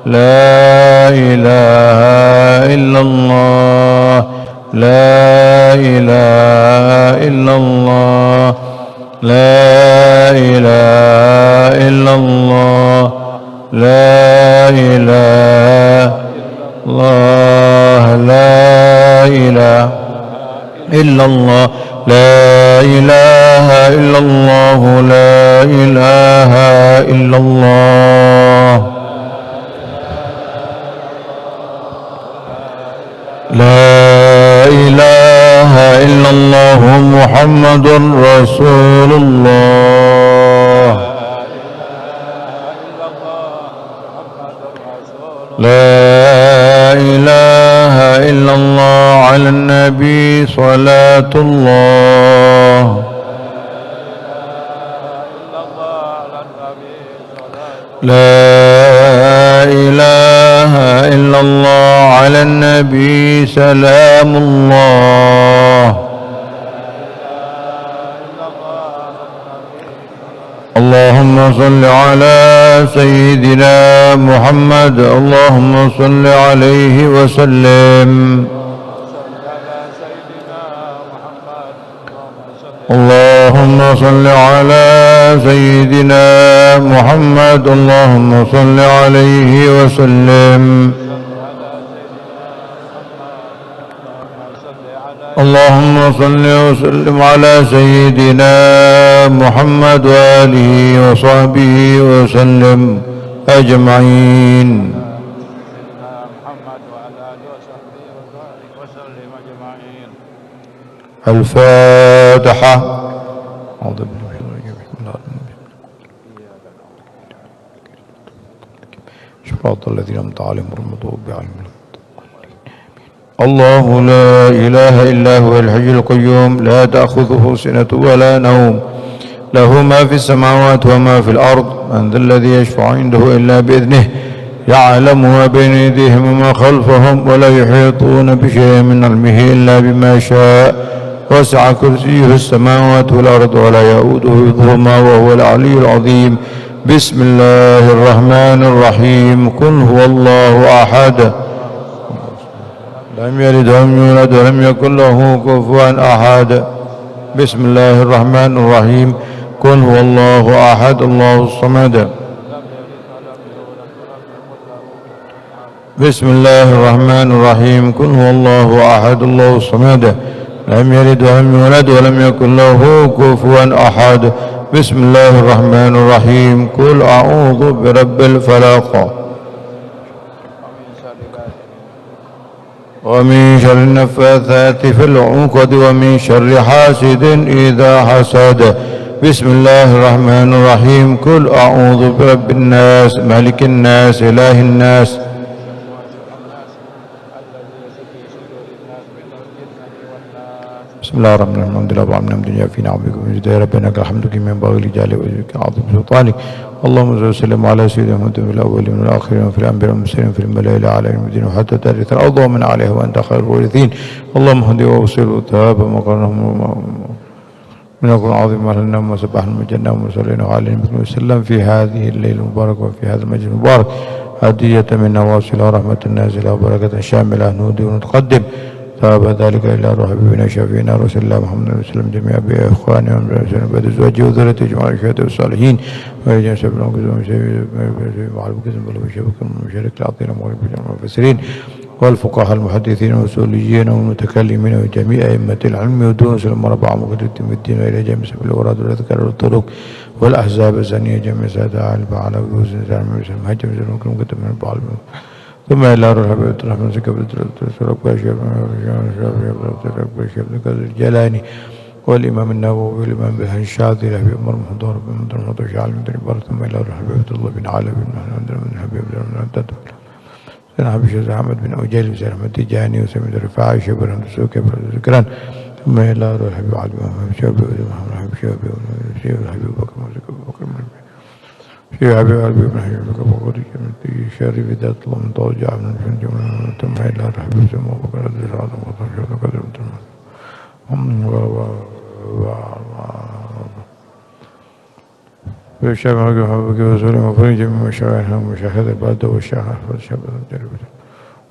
la ilaha لا إله إلا الله لا إله إلا الله لا إله الله لا إله إلا الله لا إله إلا الله لا إله إلا الله لا إله إلا الله محمد رسول الله لا إله إلا الله على النبي صلاة الله لا إله إلا الله على النبي سلام الله اللهم صل على سيدنا محمد اللهم صل عليه وسلم اللهم صل على سيدنا محمد اللهم صل عليه وسلم اللهم صل وسلم على سيدنا محمد وآله وصحبه وسلم أجمعين. الفاتحة. أعوذ بالله من الشيطان الرجيم. صراط الذين أنعمت عليهم غير المغضوب عليهم. الله لا إله إلا هو الحي القيوم لا تأخذه سنة ولا نوم له ما في السماوات وما في الأرض من ذا الذي يشفع عنده إلا بإذنه يعلم ما بين أيديهم وما خلفهم ولا يحيطون بشيء من علمه إلا بما شاء وسع كرسيه السماوات والأرض ولا يؤوده حفظهما وهو العلي العظيم. بسم الله الرحمن الرحيم. قل هو الله أحد لم يلد ولم يولد ولم يكن له كفوا أحد. بسم الله الرحمن الرحيم. قل هو الله أحد الله الصمد. بسم الله الرحمن الرحيم. قل هو الله أحد الله الصمد لم يلد ولم يولد ولم يكن له كفوا أحد. بسم الله الرحمن الرحيم. قل أعوذ برب الفلق ومن شر النفاثات في العقد ومن شر حاسد إذا حسد. بسم الله الرحمن الرحيم. قل أعوذ برب الناس ملك الناس إله الناس بسم الله الرحمن الرحيم. الحمد لله رب العالمين الدنيا فينا عبدك ومجد يا ربنا لك الحمد كما ينبغي لجلاله وجهك عظيم سلطانك. اللهم صل وسلم على سيدنا محمد في الاولين والاخرين وفي الانبياء والمرسلين في الملائكه الاعلى يوم الدين وحتى ترث الارض ومن عليها وانت خير الوارثين. اللهم اهد ووصل وتاب مقرهم من القرآن العظيم لنا وسبحنا وجنا وصلينا على النبي وسلم في هذه الليله المباركه وفي هذا المجلس المبارك هديه منا واصله ورحمه نازله وبركه شامله نهدي ونتقدم ثواب ذلك إلى روح حبيبنا شفينا رسول الله محمد صلى الله عليه وسلم جميع بإخواننا ومن بعد أزواجه وذريته جميع الشهداء والصالحين ويجعل سبيلهم كذبهم وعلى كذب بل وشبك المشارك العظيم المفسرين والفقهاء المحدثين والأصوليين والمتكلمين وجميع أئمة العلم ودروس المربع مقدمة الدين وإلى جميع سبيل الأوراد والأذكار والطرق والأحزاب الزانية جميع سادة عالبة على وجوه سنة مهجم سنة مكرم كتب من البعض ثم إلى الرحمة الرحمن زكبة السلوك باشيب الجلاني والإمام النووي والإمام بهن الشاذلي في أمر محضور بمدر محضور شعال مدر بار ثم إلى الرحمة الله بن علي بن محمد بن حبيب بن عبد سنة حبيب أحمد بن أجيل بن أحمد تجاني وسميد الرفاعي شبر عند السوق ذكران ثم إلى الرحمة علي محمد شابي محمد حبيب شابي حبيب بكر بكر في حبيب قلبي بن حبيب بكر بكر شاري في ذات الله من طول جاء من الفنج ثم إلى الحبيب سمو بكر رضي الله عنه وطرشه وقدر في الشافع وحبك وسلم وفرج من مشاعرها ومشاهد البلد والشاعر والشباب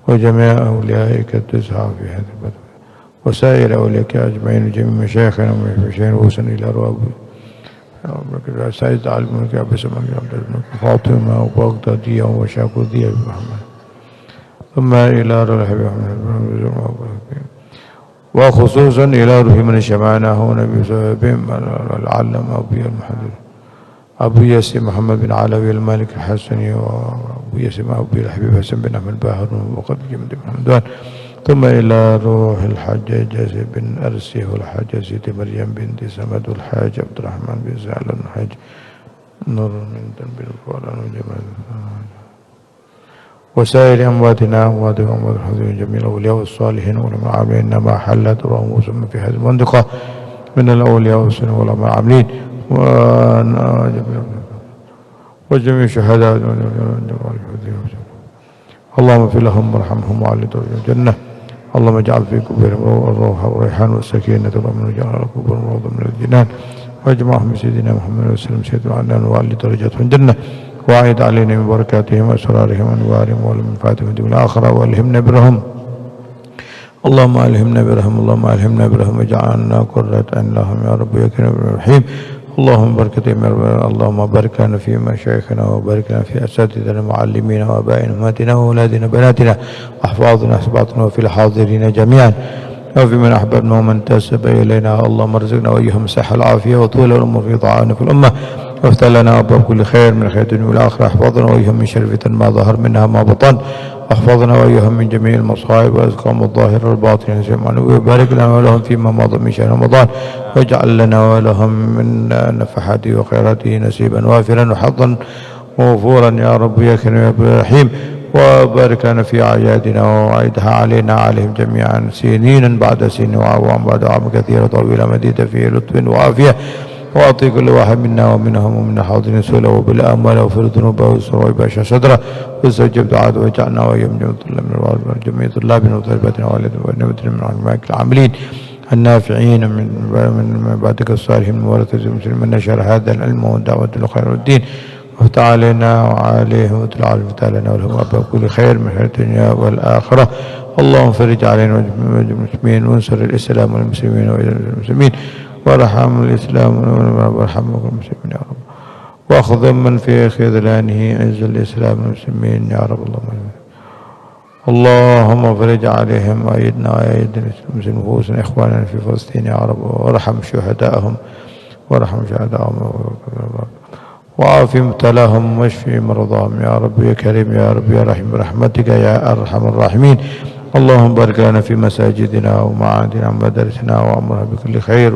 وجميع أوليائك التسعى في هذا البلد وسائر أولياءك أجمعين وجميع مشايخنا ومشايخنا وحسن إلى أرواح سيد علم يا أبي سمك يا عبد الملك فاطمة وبغدادية وشاكوذية محمد ثم إلى روح محمد وخصوصا إلى روح من شمعنا هنا بسببهم العلم أبو ياسين محمد بن علوي المالك الحسني وأبو ياسين أبو الحبيب حسن بن أحمد باهر وقد جمد بن حمدان ثم إلى روح الحاج جاسم بن أرسي والحاج سيدي مريم بنت سمد والحاج عبد الرحمن بن زعل والحاج نور من بن الفضل وجمال وسائر أمواتنا وأموات الحضور جميع الأولياء والصالحين والعلماء العاملين إنما حلت رؤوسهم في هذه المنطقة من الأولياء والصالحين والعلماء العاملين وجميع الشهداء اللهم اغفر لهم وارحمهم وعلي درجهم الجنة اللهم اجعل في قبورهم الروح والريحان والسكينة اللهم اجعل على قبورهم روضة من الجنان واجمعهم بسيدنا محمد وسلم سيدنا عدنان وعلي درجاتهم الجنة وأعد علينا من بركاتهم وأسرارهم وأنوارهم ومنفعتهم في الآخرة وألهمنا برهم اللهم ألهمنا برهم اللهم ألهمنا برهم واجعلنا قرة عين لهم يا رب يا كريم يا رحيم اللهم اللهم بارك لنا في مشايخنا وبارك لنا في أساتذتنا ومعلمينا وآبائنا وأمهاتنا وأولادنا وبناتنا وأحفاظنا وأسباطنا وفي الحاضرين جميعا وفي من أحببنا ومن تسب إلينا اللهم ارزقنا وإياهم صحة العافية وطول العمر في طاعتنا في الأمة وافتح لنا أبواب كل خير من خير الدنيا والآخرة احفظنا وإياهم من شر فتن ما ظهر منها ما بطن واحفظنا وإياهم من جميع المصائب وأزكام الظاهر والباطن وبارك لنا ولهم فيما مضى من شهر رمضان واجعل لنا ولهم من نفحاته وخيراته نصيبا وافرا وحظا وغفورا يا رب يا كريم يا رحيم وبارك لنا في أعيادنا وعيدها علينا عليهم جميعا سنينا بعد سنين وأعوام بعد أعوام كثيرة طويلة مديدة في لطف وعافية وأعطي كل واحد منا ومنهم ومن حاضرين سؤله وبالأموال وفر ذنوبه والسرور وباشا صدره واستجب دعاءه واجعلنا وإياهم جميع طلابنا وطالباتنا وأولادنا من علمائك العاملين النافعين من بعدك الصالحين من ورثة المسلمين من نشر هذا العلم والدعوة للخير والدين وافتح علينا وعليهم واتل على لنا ولهم أبواب كل خير من خير الدنيا والآخرة اللهم فرج علينا والمسلمين وانصر الإسلام والمسلمين والمسلمين وارحم الإسلام وارحم المسلمين يا رب وأخذ من في خذلانه عز الإسلام والمسلمين يا رب اللهم فرج عليهم وأيدنا وأيد المسلمين إخواننا في فلسطين يا رب وارحم شهداءهم وعافي مبتلاهم واشفي مرضاهم يا رب يا كريم يا رب يا رحيم برحمتك يا أرحم الراحمين اللهم بارك لنا في مساجدنا ومعادنا ومدارسنا وأمرها بكل خير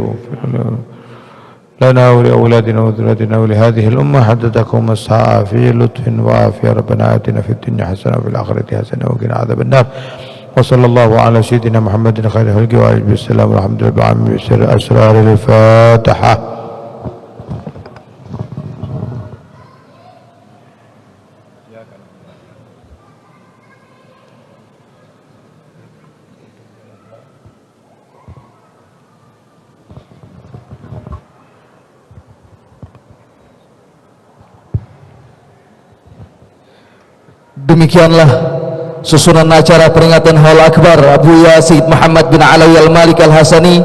لنا ولأولادنا وذرياتنا ولهذه الأمة حددكم الساعة في لطف وعافية ربنا آتنا في الدنيا حسنة وفي الآخرة حسنة وقنا عذاب النار وصلى الله على سيدنا محمد خير خلقه وعلى آله السلام والحمد لله بعمل أسرار الفاتحة. Demikianlah susunan acara peringatan Haul Akbar Abuya Sayyid Muhammad bin Alawi Al-Malik Al-Hasani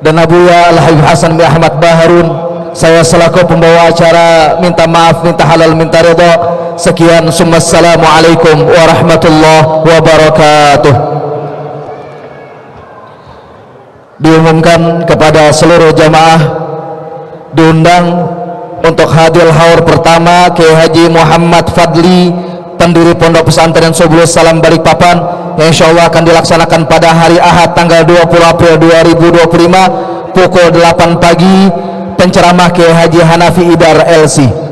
dan Abuya Al-Habib Hasan bin Ahmad Baharun. Saya selaku pembawa acara minta maaf, minta halal, minta ridha. Sekian, Assalamualaikum warahmatullahi wabarakatuh. Diumumkan kepada seluruh jamaah diundang untuk hadir haur pertama Kiai Haji Muhammad Fadli, pendiri Pondok Pesantren Subulus Salam Balikpapan, yang insyaallah akan dilaksanakan pada hari Ahad tanggal 20 April 2025 pukul 8 pagi. Penceramah Kiai Haji Hanafi Idar LC.